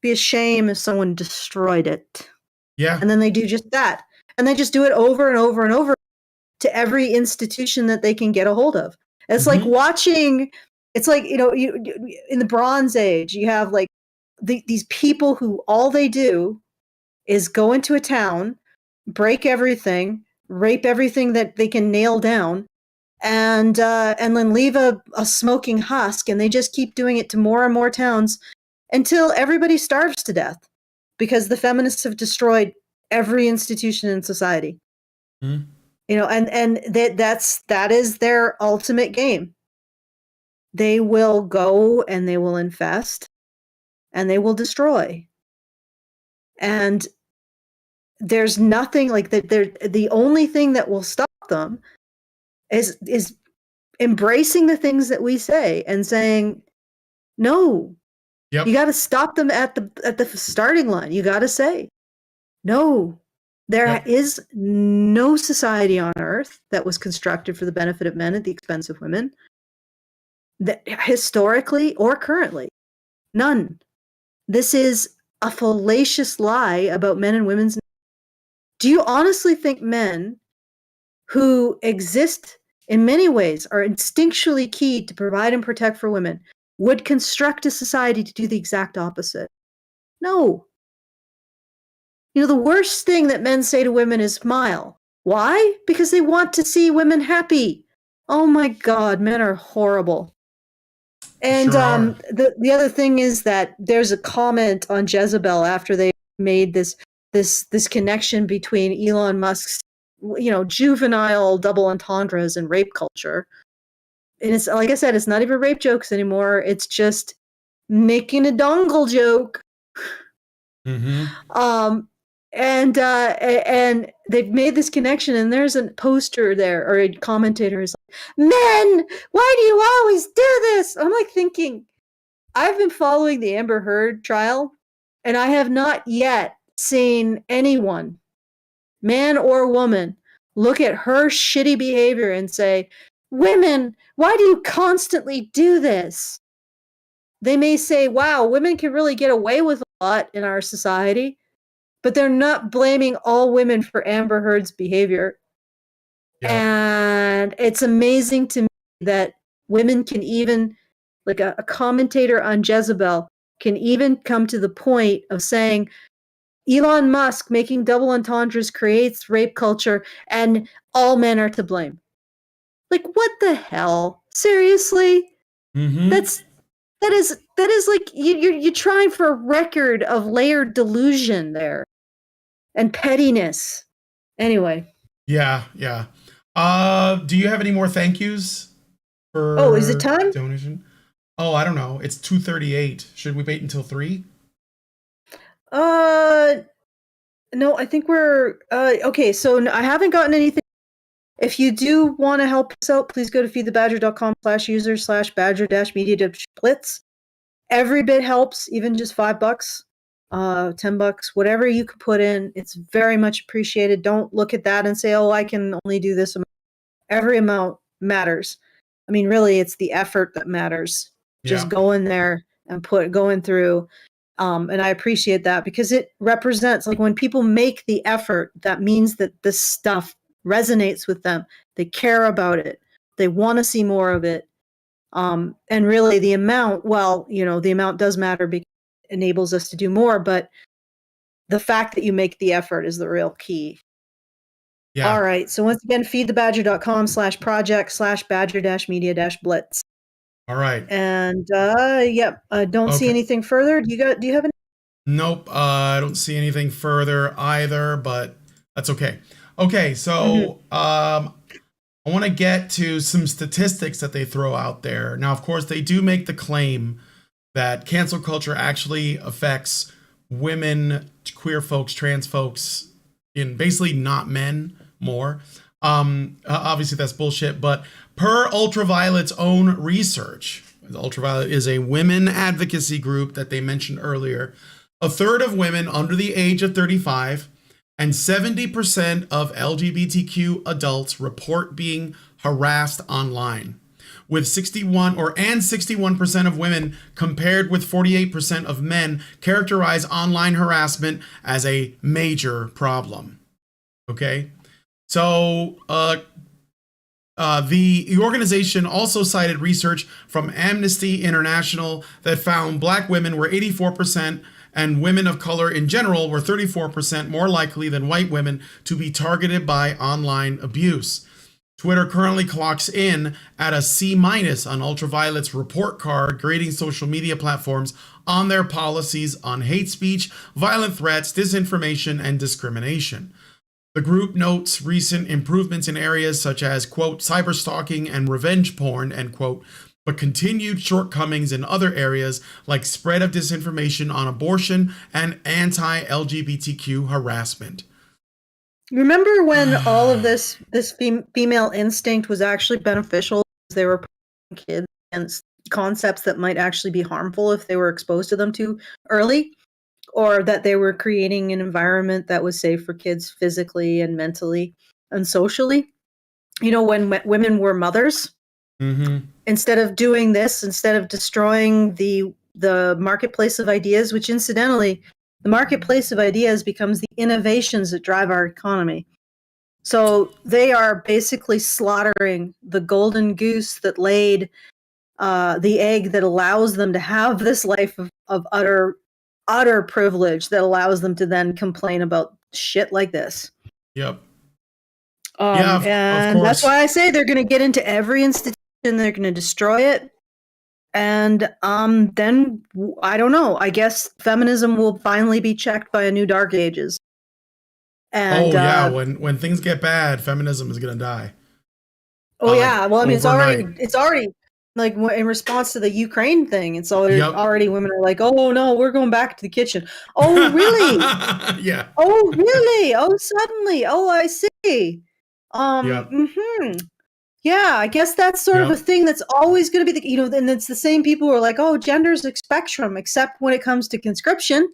Be a shame if someone destroyed it." Yeah. And then they do just that, and they just do it over and over and over to every institution that they can get a hold of. It's like watching. It's like you in the Bronze Age, you have like these people who all they do is go into a town, break everything, rape everything that they can nail down, and then leave a smoking husk, and they just keep doing it to more and more towns until everybody starves to death because the feminists have destroyed every institution in society. Mm-hmm. And that is their ultimate game. They will go and they will infest and they will destroy. And there's nothing like that. The only thing that will stop them is embracing the things that we say and saying, no, you got to stop them at the starting line. You got to say, no, there is no society on earth that was constructed for the benefit of men at the expense of women. That historically or currently, none. This is a fallacious lie about men and women's. Do you honestly think men who exist in many ways are instinctually keyed to provide and protect for women would construct a society to do the exact opposite? No. The worst thing that men say to women is smile. Why? Because they want to see women happy. Oh my God, men are horrible. And Sure the other thing is that there's a comment on Jezebel after they made this connection between Elon Musk's juvenile double entendres and rape culture. And it's like I said, it's not even rape jokes anymore. It's just making a dongle joke. Mm-hmm. And they've made this connection, and there's a poster there or a commentator who's like, men, why do you always do this? I'm like thinking, I've been following the Amber Heard trial, and I have not yet seen anyone, man or woman, look at her shitty behavior and say, women, why do you constantly do this? They may say, wow, women can really get away with a lot in our society, but they're not blaming all women for Amber Heard's behavior. Yeah. And it's amazing to me that women can even, like a commentator on Jezebel, can even come to the point of saying, Elon Musk making double entendres creates rape culture and all men are to blame. Like, what the hell? Seriously? Mm-hmm. That is like you're trying for a record of layered delusion there and pettiness. Anyway. Yeah. Do you have any more thank yous for? Oh, is it time? Donation. Oh, I don't know. It's 2:38. Should we wait until 3? No, I think we're okay. So I haven't gotten anything. If you do want to help us out, please go to feedthebadger.com/user/badger-media-blitz. Every bit helps, even just $5, $10, whatever you can put in. It's very much appreciated. Don't look at that and say, oh, I can only do this amount. Every amount matters. I mean, really, it's the effort that matters. Just going there and going through. And I appreciate that because it represents, like, when people make the effort, that means that this stuff resonates with them. They care about it. They want to see more of it. And really the amount, the amount does matter because it enables us to do more, but the fact that you make the effort is the real key. Yeah. All right. So once again, feedthebadger.com/project/badger-media-blitz. All right. And don't see anything further. Do you have any? Nope. I don't see anything further either, but that's okay. Okay. So, I want to get to some statistics that they throw out there. Now, of course, they do make the claim that cancel culture actually affects women, queer folks, trans folks, in basically not men more. Obviously, that's bullshit. But per Ultraviolet's own research, Ultraviolet is a women advocacy group that they mentioned earlier. A third of women under the age of 35 and 70% of LGBTQ adults report being harassed online, with 61% of women compared with 48% of men characterize online harassment as a major problem. Okay, so the organization also cited research from Amnesty International that found Black women were 84%. And women of color in general were 34% more likely than white women to be targeted by online abuse. Twitter currently clocks in at a C- on Ultraviolet's report card, grading social media platforms on their policies on hate speech, violent threats, disinformation, and discrimination. The group notes recent improvements in areas such as, quote, cyberstalking and revenge porn, end quote, but continued shortcomings in other areas like spread of disinformation on abortion and anti-LGBTQ harassment. Remember when all of this female instinct was actually beneficial? They were putting kids against concepts that might actually be harmful if they were exposed to them too early, or that they were creating an environment that was safe for kids physically and mentally and socially. You know, when women were mothers, instead of doing this, instead of destroying the marketplace of ideas, which incidentally, the marketplace of ideas becomes the innovations that drive our economy. So they are basically slaughtering the golden goose that laid the egg that allows them to have this life of utter privilege that allows them to then complain about shit like this. Yep. Yeah, and that's why I say they're going to get into every institution. They're going to destroy it. And then, I don't know, I guess feminism will finally be checked by a new dark ages. And, when things get bad, feminism is going to die. Oh, yeah. Well, I mean, it's already like in response to the Ukraine thing. It's already women are like, oh, no, we're going back to the kitchen. Oh, really? Yeah. Oh, really? Oh, suddenly. Oh, I see. Yeah, I guess that's sort of a thing that's always going to be and it's the same people who are like, oh, gender's a spectrum, except when it comes to conscription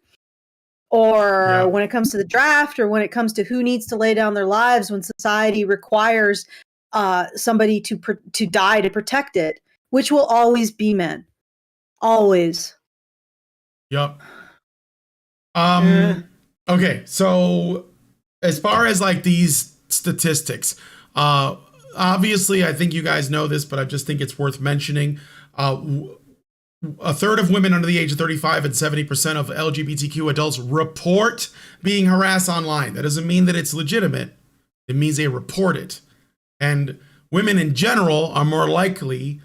or when it comes to the draft or when it comes to who needs to lay down their lives when society requires somebody to die to protect it, which will always be men. Always. Yep. Okay, so as far as like these statistics, obviously, I think you guys know this, but I just think it's worth mentioning. A third of women under the age of 35 and 70% of LGBTQ adults report being harassed online. That doesn't mean that it's legitimate. It means they report it. And women in general are more likely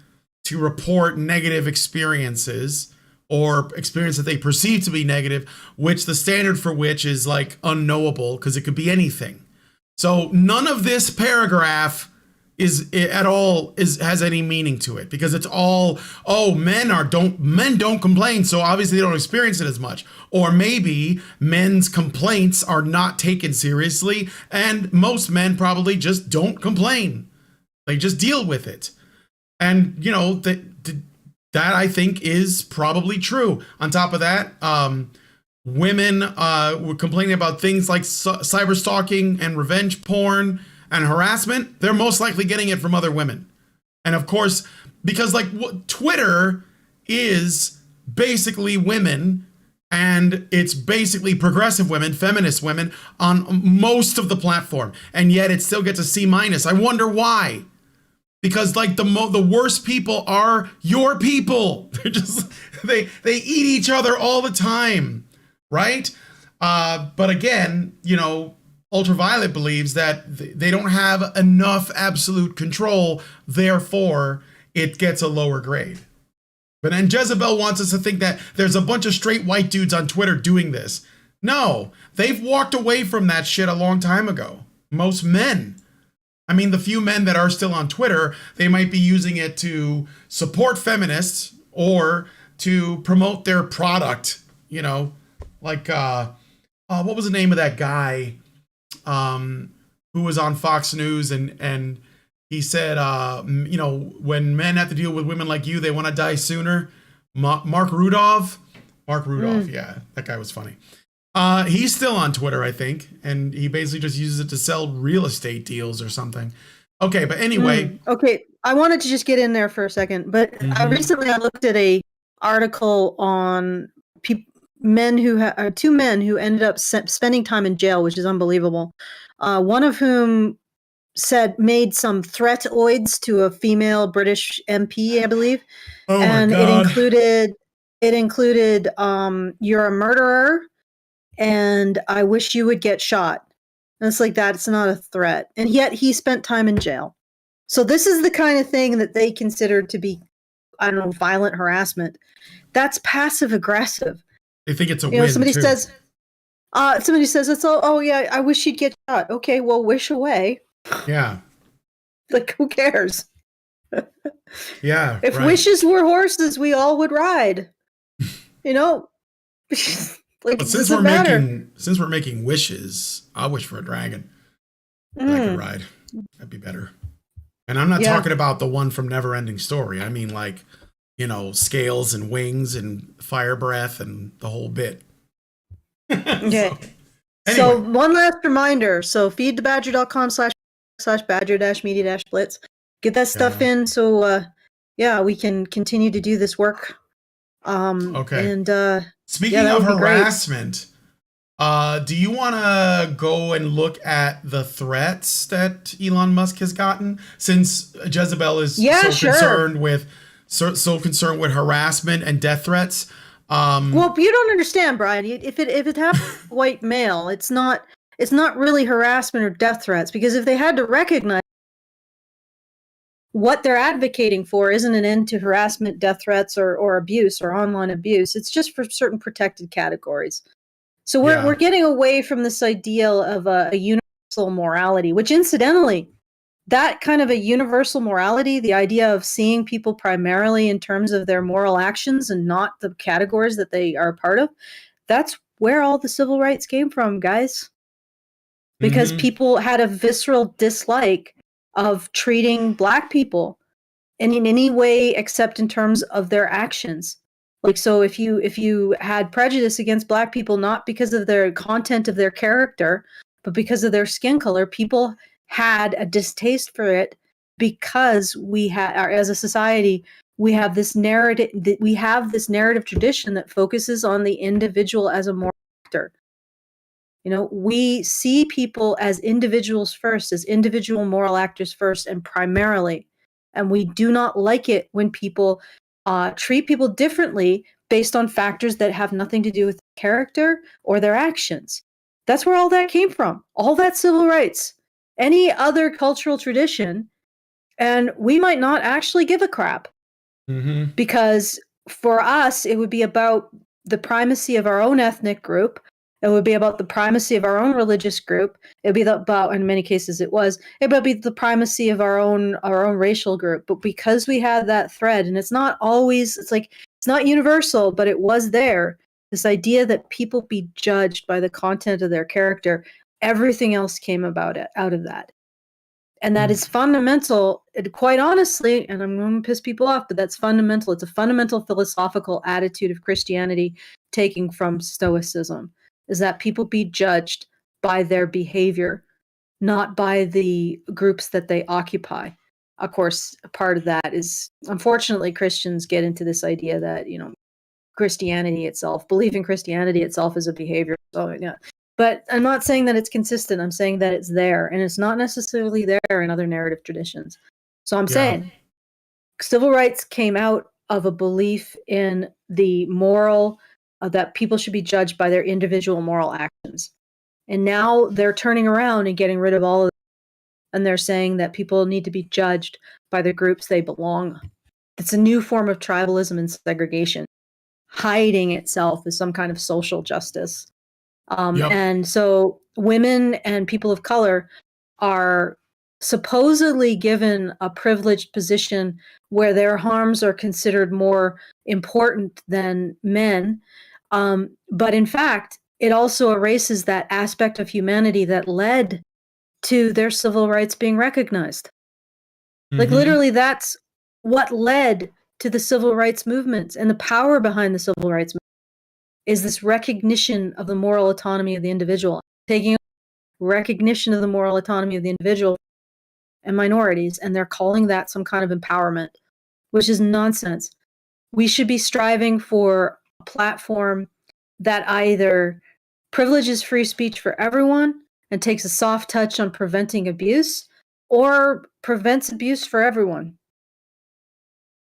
to report negative experiences or experience that they perceive to be negative, which the standard for which is like unknowable because it could be anything. So none of this paragraph has any meaning to it because it's all, men don't complain, so obviously they don't experience it as much. Or maybe men's complaints are not taken seriously and most men probably just don't complain. They just deal with it. And that I think is probably true. On top of that, women were complaining about things like cyber stalking and revenge porn and harassment. They're most likely getting it from other women. And of course, because Twitter is basically women, and it's basically progressive women, feminist women on most of the platform. And yet it still gets a C-. I wonder why. Because the worst people are your people. They're just, they eat each other all the time. Right? But again, Ultraviolet believes that they don't have enough absolute control, therefore it gets a lower grade. But then Jezebel wants us to think that there's a bunch of straight white dudes on Twitter doing this. No, they've walked away from that shit a long time ago. Most men. I mean, the few men that are still on Twitter, they might be using it to support feminists or to promote their product, like, what was the name of that guy who was on Fox News and he said, when men have to deal with women like you, they want to die sooner. Mark Rudolph. Yeah, that guy was funny. He's still on Twitter, I think, and he basically just uses it to sell real estate deals or something. Okay, but anyway. Okay, I wanted to just get in there for a second, but recently I looked at a article on two men who ended up spending time in jail, which is unbelievable. One of whom made some threatoids to a female British MP, I believe. Oh and my God. it included you're a murderer and I wish you would get shot. And it's like, that's not a threat. And yet he spent time in jail. So this is the kind of thing that they consider to be, I don't know, violent harassment. That's passive aggressive. They think it's a You know, win somebody too. says, it's oh yeah, I wish she'd get shot. Okay, well, wish away. Yeah. Like, who cares? Yeah. If right. wishes were horses, we all would ride. You know, like, But it since doesn't matter. we're making wishes, I wish for a dragon that I could ride. That'd be better. And I'm not talking about the one from Neverending Story. I mean, like, you know, scales and wings and fire breath and the whole bit. Okay. So So one last reminder. So feedthebadger.com/badger-media-blitz. Get that stuff in. So we can continue to do this work. okay. And Speaking that of would be great. harassment, do you want to go and look at the threats that Elon Musk has gotten, since Jezebel is concerned with harassment and death threats? Well, you don't understand, Brian. If it happened to a white male, it's not really harassment or death threats, because if they had to recognize what they're advocating for isn't an end to harassment, death threats, or abuse or online abuse. It's just for certain protected categories. So we're getting away from this ideal of a universal morality, which incidentally, that kind of a universal morality, the idea of seeing people primarily in terms of their moral actions and not the categories that they are a part of, that's where all the civil rights came from, guys. Because people had a visceral dislike of treating Black people in any way except in terms of their actions. Like, so if you had prejudice against Black people, not because of their content of their character, but because of their skin color, people had a distaste for it, because as a society, we have this narrative tradition that focuses on the individual as a moral actor. You know, we see people as individuals first, as individual moral actors first and primarily. And we do not like it when people treat people differently based on factors that have nothing to do with character or their actions. That's where all that came from. All that civil rights, any other cultural tradition, and we might not actually give a crap. Because for us, it would be about the primacy of our own ethnic group. It would be about the primacy of our own religious group. It would be about, in many cases it would be the primacy of our own racial group. But because we had that thread, and it's not universal, but it was there, this idea that people be judged by the content of their character, everything else came out of that. And that is fundamental, quite honestly, and I'm going to piss people off, but that's fundamental. It's a fundamental philosophical attitude of Christianity taking from Stoicism, is that people be judged by their behavior, not by the groups that they occupy. Of course, a part of that is, unfortunately, Christians get into this idea that, you know, believing Christianity itself is a behavior. So, yeah. But I'm not saying that it's consistent. I'm saying that it's there, and it's not necessarily there in other narrative traditions. So I'm saying civil rights came out of a belief in the moral, that people should be judged by their individual moral actions. And now they're turning around and getting rid of all of that, and they're saying that people need to be judged by the groups they belong. It's a new form of tribalism and segregation, hiding itself as some kind of social justice. And so women and people of color are supposedly given a privileged position where their harms are considered more important than men. But in fact, it also erases that aspect of humanity that led to their civil rights being recognized. Like, literally, that's what led to the civil rights movements, and the power behind the civil rights movement is this recognition of the moral autonomy of the individual, taking recognition of the moral autonomy of the individual and minorities, and they're calling that some kind of empowerment, which is nonsense. We should be striving for a platform that either privileges free speech for everyone and takes a soft touch on preventing abuse, or prevents abuse for everyone.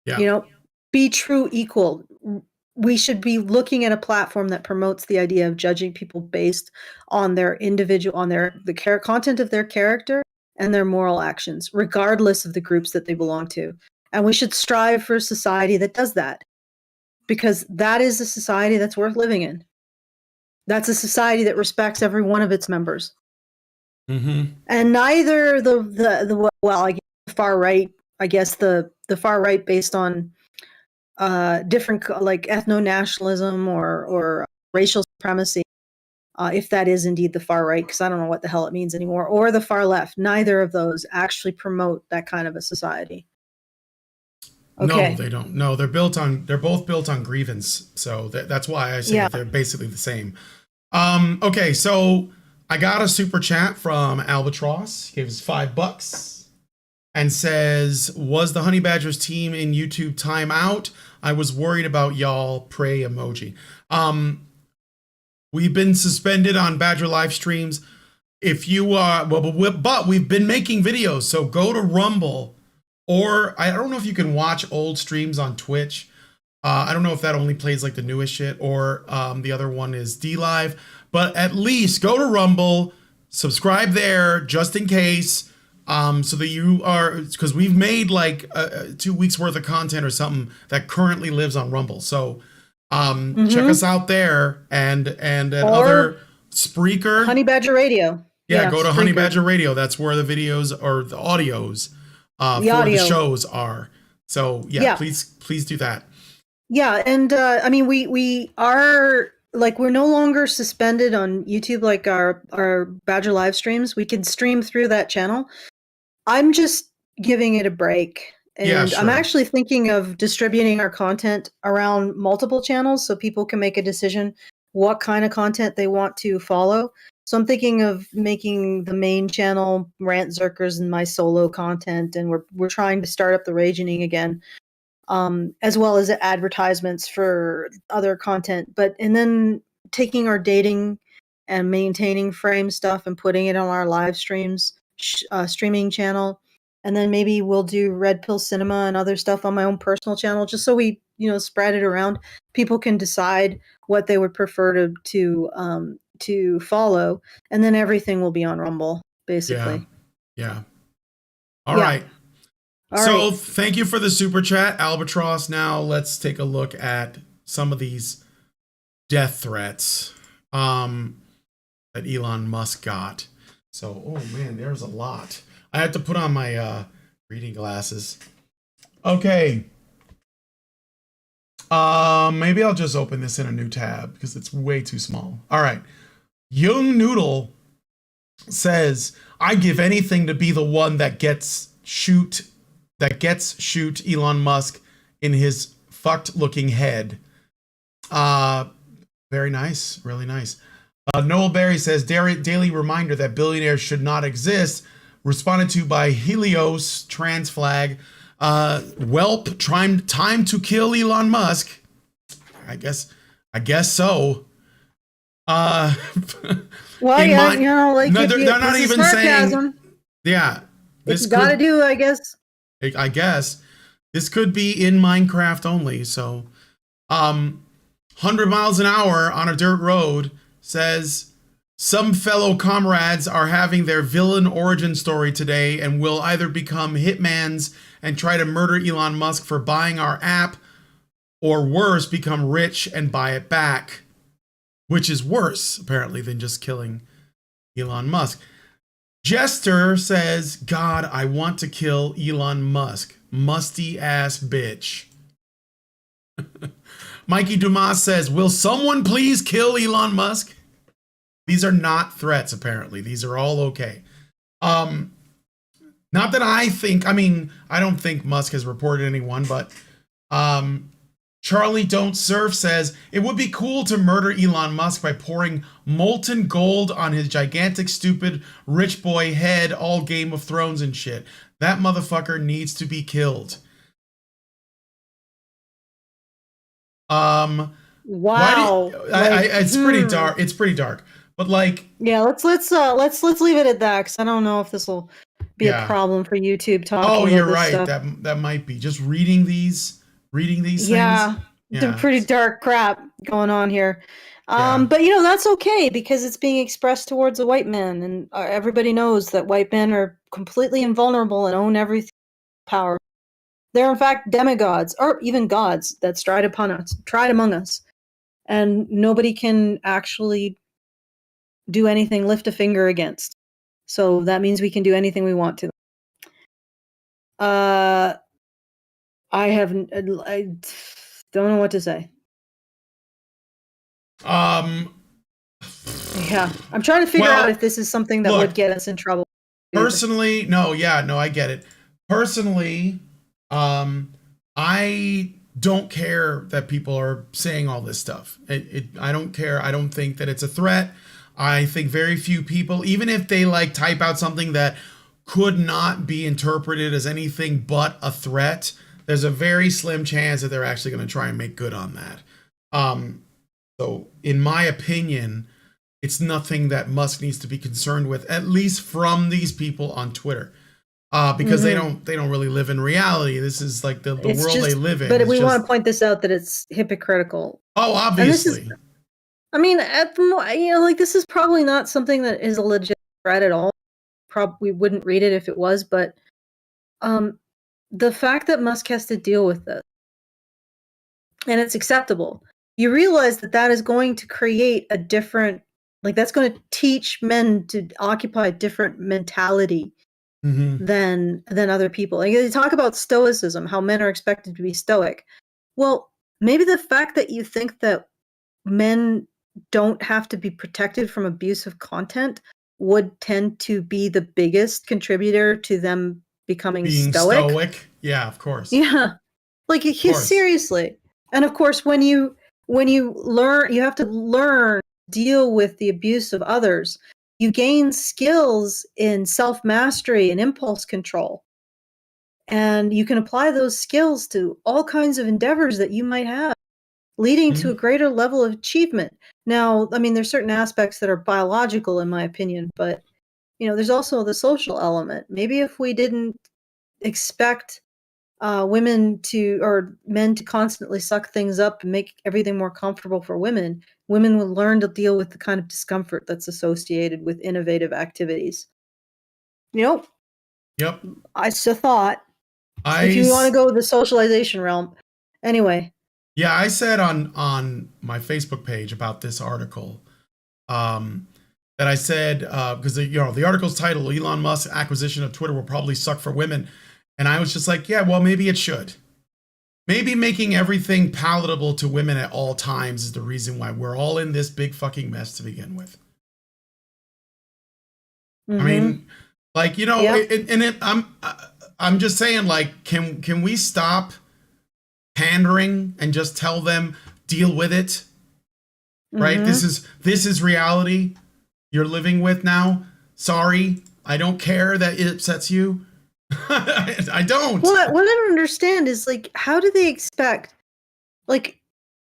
You know, be true equal. We should be looking at a platform that promotes the idea of judging people based on their individual, on the content of their character and their moral actions, regardless of the groups that they belong to. And we should strive for a society that does that, because that is a society that's worth living in. That's a society that respects every one of its members. Mm-hmm. And neither the well, I guess the far right, I guess the far right based on different like ethno-nationalism or racial supremacy, if that is indeed the far right, because I don't know what the hell it means anymore, or the far left, neither of those actually promote that kind of a society. Okay. No, they don't. No, they're both built on grievance. So that's why I say they're basically the same. Okay, so I got a super chat from Albatross. He gave us $5 and says, was the Honey Badgers team in YouTube timeout? I was worried about y'all. Pray emoji. We've been suspended on Badger live streams. If you are, but we've been making videos. So go to Rumble, or I don't know if you can watch old streams on Twitch. I don't know if that only plays like the newest shit, or the other one is DLive. But at least go to Rumble, subscribe there just in case, so that you are, because we've made like 2 weeks worth of content or something that currently lives on Rumble. So check us out there, and other Spreaker. Honey Badger Radio. Yeah, go to Spreaker. Honey Badger Radio. That's where the videos or the audios for the shows are. So yeah, please do that. Yeah, and I mean we are like, we're no longer suspended on YouTube like our Badger live streams. We can stream through that channel. I'm just giving it a break. And sure. I'm actually thinking of distributing our content around multiple channels so people can make a decision what kind of content they want to follow. So I'm thinking of making the main channel Rant Zerkers and my solo content, and we're trying to start up the Ragening again, as well as advertisements for other content. And then taking our dating and maintaining frame stuff and putting it on our live streams, streaming channel. And then maybe we'll do Red Pill Cinema and other stuff on my own personal channel, just so we, spread it around. People can decide what they would prefer to follow, and then everything will be on Rumble, basically. Yeah. All right. All right. Thank you for the super chat, Albatross. Now let's take a look at some of these death threats that Elon Musk got. So, oh man, there's a lot. I had to put on my reading glasses. Okay. Maybe I'll just open this in a new tab because it's way too small. All right. Young Noodle says, I give anything to be the one that gets shoot Elon Musk in his fucked looking head. Very nice. Really nice. Noel Berry says, daily reminder that billionaires should not exist. Responded to by Helios Trans Flag. Welp, time to kill Elon Musk. I guess so. Well, yeah, they're not even sarcasm. saying. Yeah, It's got to do, I guess. I guess this could be in Minecraft only. So, 100 miles an hour on a dirt road says, some fellow comrades are having their villain origin story today and will either become hitmans and try to murder Elon Musk for buying our app, or worse, become rich and buy it back, which is worse, apparently, than just killing Elon Musk. Jester says, God, I want to kill Elon Musk. Musty ass bitch. Mikey Dumas says, will someone please kill Elon Musk? These are not threats, apparently. These are all okay. Not that I don't think Musk has reported anyone, but Charlie Don't Surf says, it would be cool to murder Elon Musk by pouring molten gold on his gigantic, stupid, rich boy head, all Game of Thrones and shit. That motherfucker needs to be killed. Wow. It's pretty dark. It's pretty dark. But yeah, let's leave it at that, because I don't know if this will be a problem for YouTube talking. Oh, you're right. Stuff. That might be just reading these things. Yeah, some pretty dark crap going on here. Yeah. But that's okay because it's being expressed towards a white man, and everybody knows that white men are completely invulnerable and own every power. They're in fact demigods, or even gods that stride among us, and nobody can actually do anything, lift a finger against. So that means we can do anything we want to. I don't know what to say. Yeah, I'm trying to figure out if this is something that would get us in trouble. Personally, no, I get it. Personally, I don't care that people are saying all this stuff. I don't care. I don't think that it's a threat. I think very few people, even if they like type out something that could not be interpreted as anything but a threat, there's a very slim chance that they're actually going to try and make good on that. So in my opinion, it's nothing that Musk needs to be concerned with, at least from these people on Twitter, because they don't really live in reality. This is like the world they live in. But we want to point this out that it's hypocritical. Oh, obviously. This is probably not something that is a legit threat at all. We wouldn't read it if it was, but the fact that Musk has to deal with this, and it's acceptable, you realize that is going to create a different, that's going to teach men to occupy a different mentality than other people. Like, you talk about stoicism, how men are expected to be stoic. Well, maybe the fact that you think that men don't have to be protected from abusive content would tend to be the biggest contributor to them becoming stoic. Yeah, of course. Yeah. Seriously. And of course, when you learn, you have to learn to deal with the abuse of others. You gain skills in self-mastery and impulse control. And you can apply those skills to all kinds of endeavors that you might have, leading to a greater level of achievement. Now, there's certain aspects that are biological, in my opinion, but, there's also the social element. Maybe if we didn't expect men to constantly suck things up and make everything more comfortable for women would learn to deal with the kind of discomfort that's associated with innovative activities. Yep. I just thought, if you want to go the socialization realm. Anyway. Yeah, I said on my Facebook page about this article that I said, because the article's title, Elon Musk's acquisition of Twitter will probably suck for women. And I was just like, yeah, well, maybe it should. Maybe making everything palatable to women at all times is the reason why we're all in this big fucking mess to begin with. I mean, I'm just saying, can we stop pandering and just tell them, deal with it? Right? This is reality you're living with now. Sorry, I don't care that it upsets you. I don't. What I don't understand is, how do they expect,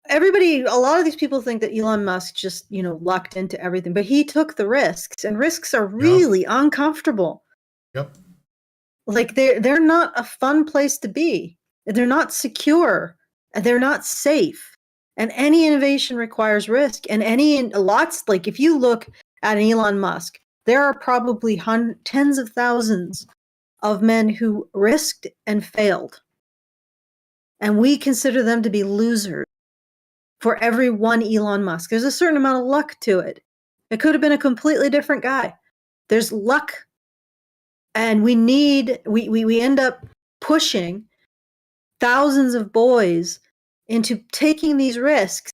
everybody, a lot of these people think that Elon Musk just, lucked into everything, but he took the risks, and risks are really uncomfortable. Yep. They're not a fun place to be. They're not secure, and they're not safe. And any innovation requires risk, and if you look at Elon Musk, there are probably tens of thousands of men who risked and failed. And we consider them to be losers for every one Elon Musk. There's a certain amount of luck to it. It could have been a completely different guy. There's luck. And we end up pushing thousands of boys into taking these risks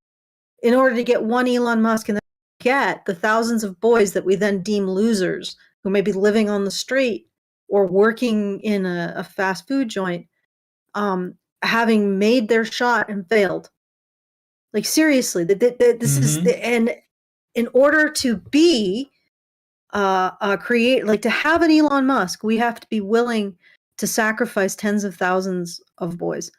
in order to get one Elon Musk, and then get the thousands of boys that we then deem losers, who may be living on the street or working in a fast food joint, having made their shot and failed. Seriously, this is and in order to be to have an Elon Musk, we have to be willing to sacrifice tens of thousands of boys.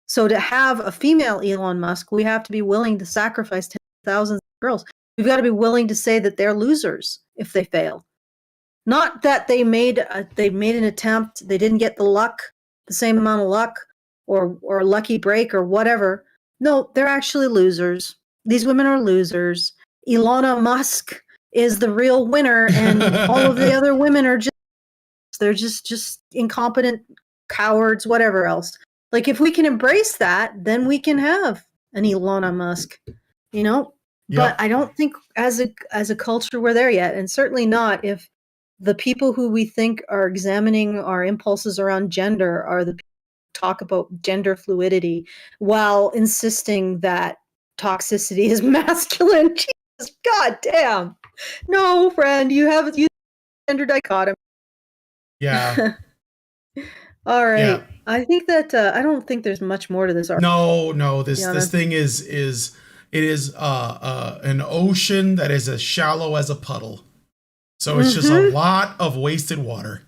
So to have a female Elon Musk, we have to be willing to sacrifice tens of thousands of girls. We've got to be willing to say that they're losers if they fail. Not that they made an attempt, they didn't get the same amount of luck, or lucky break or whatever. No, they're actually losers. These women are losers. Elon Musk is the real winner, and all of the other women are they're just incompetent cowards, whatever else. Like, if we can embrace that, then we can have an Elon Musk, you know? But I don't think as a culture we're there yet, and certainly not if the people who we think are examining our impulses around gender are the people who talk about gender fluidity while insisting that toxicity is masculine. Jesus, god damn. No, friend, you have gender dichotomy. Yeah. All right. Yeah. I think that I don't think there's much more to this article. No, this thing is an ocean that is as shallow as a puddle. So it's just a lot of wasted water.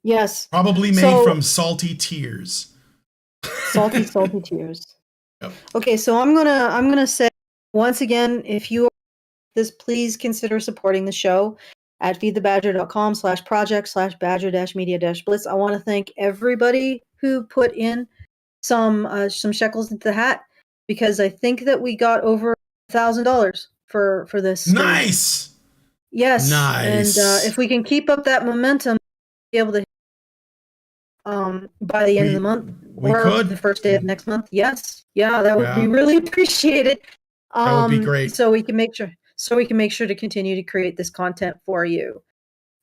Yes. Probably made from salty tears. Salty tears. Yep. Okay, so I'm gonna say once again, if you are this, please consider supporting the show at feedthebadger.com/project/badger-media-blitz. I want to thank everybody who put in some shekels into the hat, because I think that we got over $1,000 for this stream. Nice. Yes. Nice. And if we can keep up that momentum, be able to by the end of the month or the first day of next month. Yes. Yeah, that would be really appreciated. That would be great. So we can make sure to continue to create this content for you.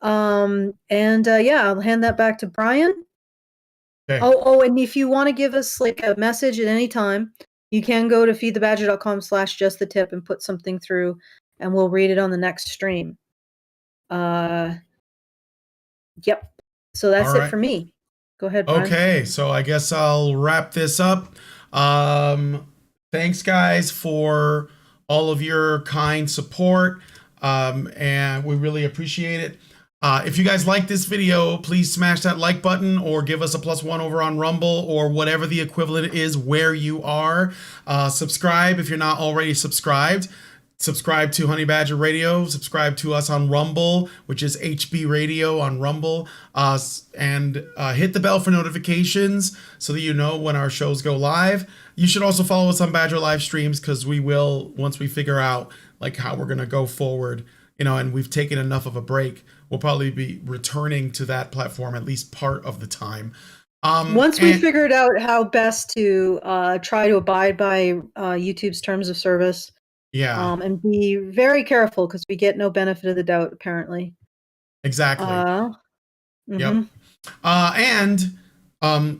I'll hand that back to Brian. Okay. Oh, and if you want to give us like a message at any time, you can go to feedthebadger.com/justthetip and put something through, and we'll read it on the next stream. Yep. So that's it for me. Go ahead, Brian. Okay, so I guess I'll wrap this up. Thanks, guys, for all of your kind support, and we really appreciate it. If you guys like this video, please smash that like button or give us a +1 over on Rumble or whatever the equivalent is where you are. Subscribe if you're not already subscribed. Subscribe to Honey Badger Radio. Subscribe to us on Rumble, which is HB Radio on Rumble. And hit the bell for notifications so that you know when our shows go live. You should also follow us on Badger live streams, because we will, once we figure out like how we're going to go forward, you know, and we've taken enough of a break, we'll probably be returning to that platform at least part of the time. Once we figured out how best to try to abide by YouTube's terms of service. Yeah. And be very careful, because we get no benefit of the doubt, apparently. Exactly. Yep. And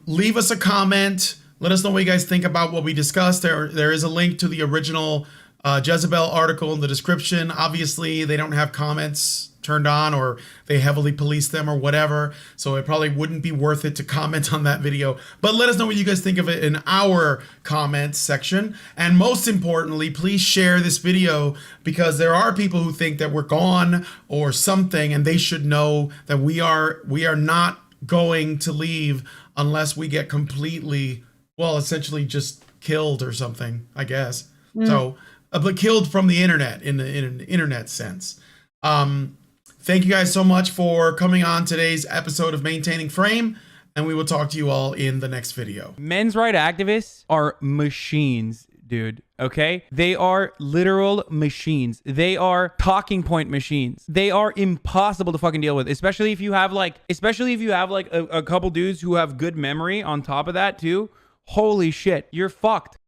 leave us a comment. Let us know what you guys think about what we discussed. There is a link to the original Jezebel article in the description. Obviously, they don't have comments turned on, or they heavily police them or whatever, so it probably wouldn't be worth it to comment on that video. But let us know what you guys think of it in our comments section. And most importantly, please share this video, because there are people who think that we're gone or something, and they should know that we are not going to leave unless we get completely, well, essentially just killed or something, I guess. So but killed from the internet in an internet sense. Thank you guys so much for coming on today's episode of Maintaining Frame, and we will talk to you all in the next video. Men's right activists are machines, dude. Okay? They are literal machines. They are talking point machines. They are impossible to fucking deal with, especially if you have like a couple dudes who have good memory on top of that too. Holy shit, you're fucked.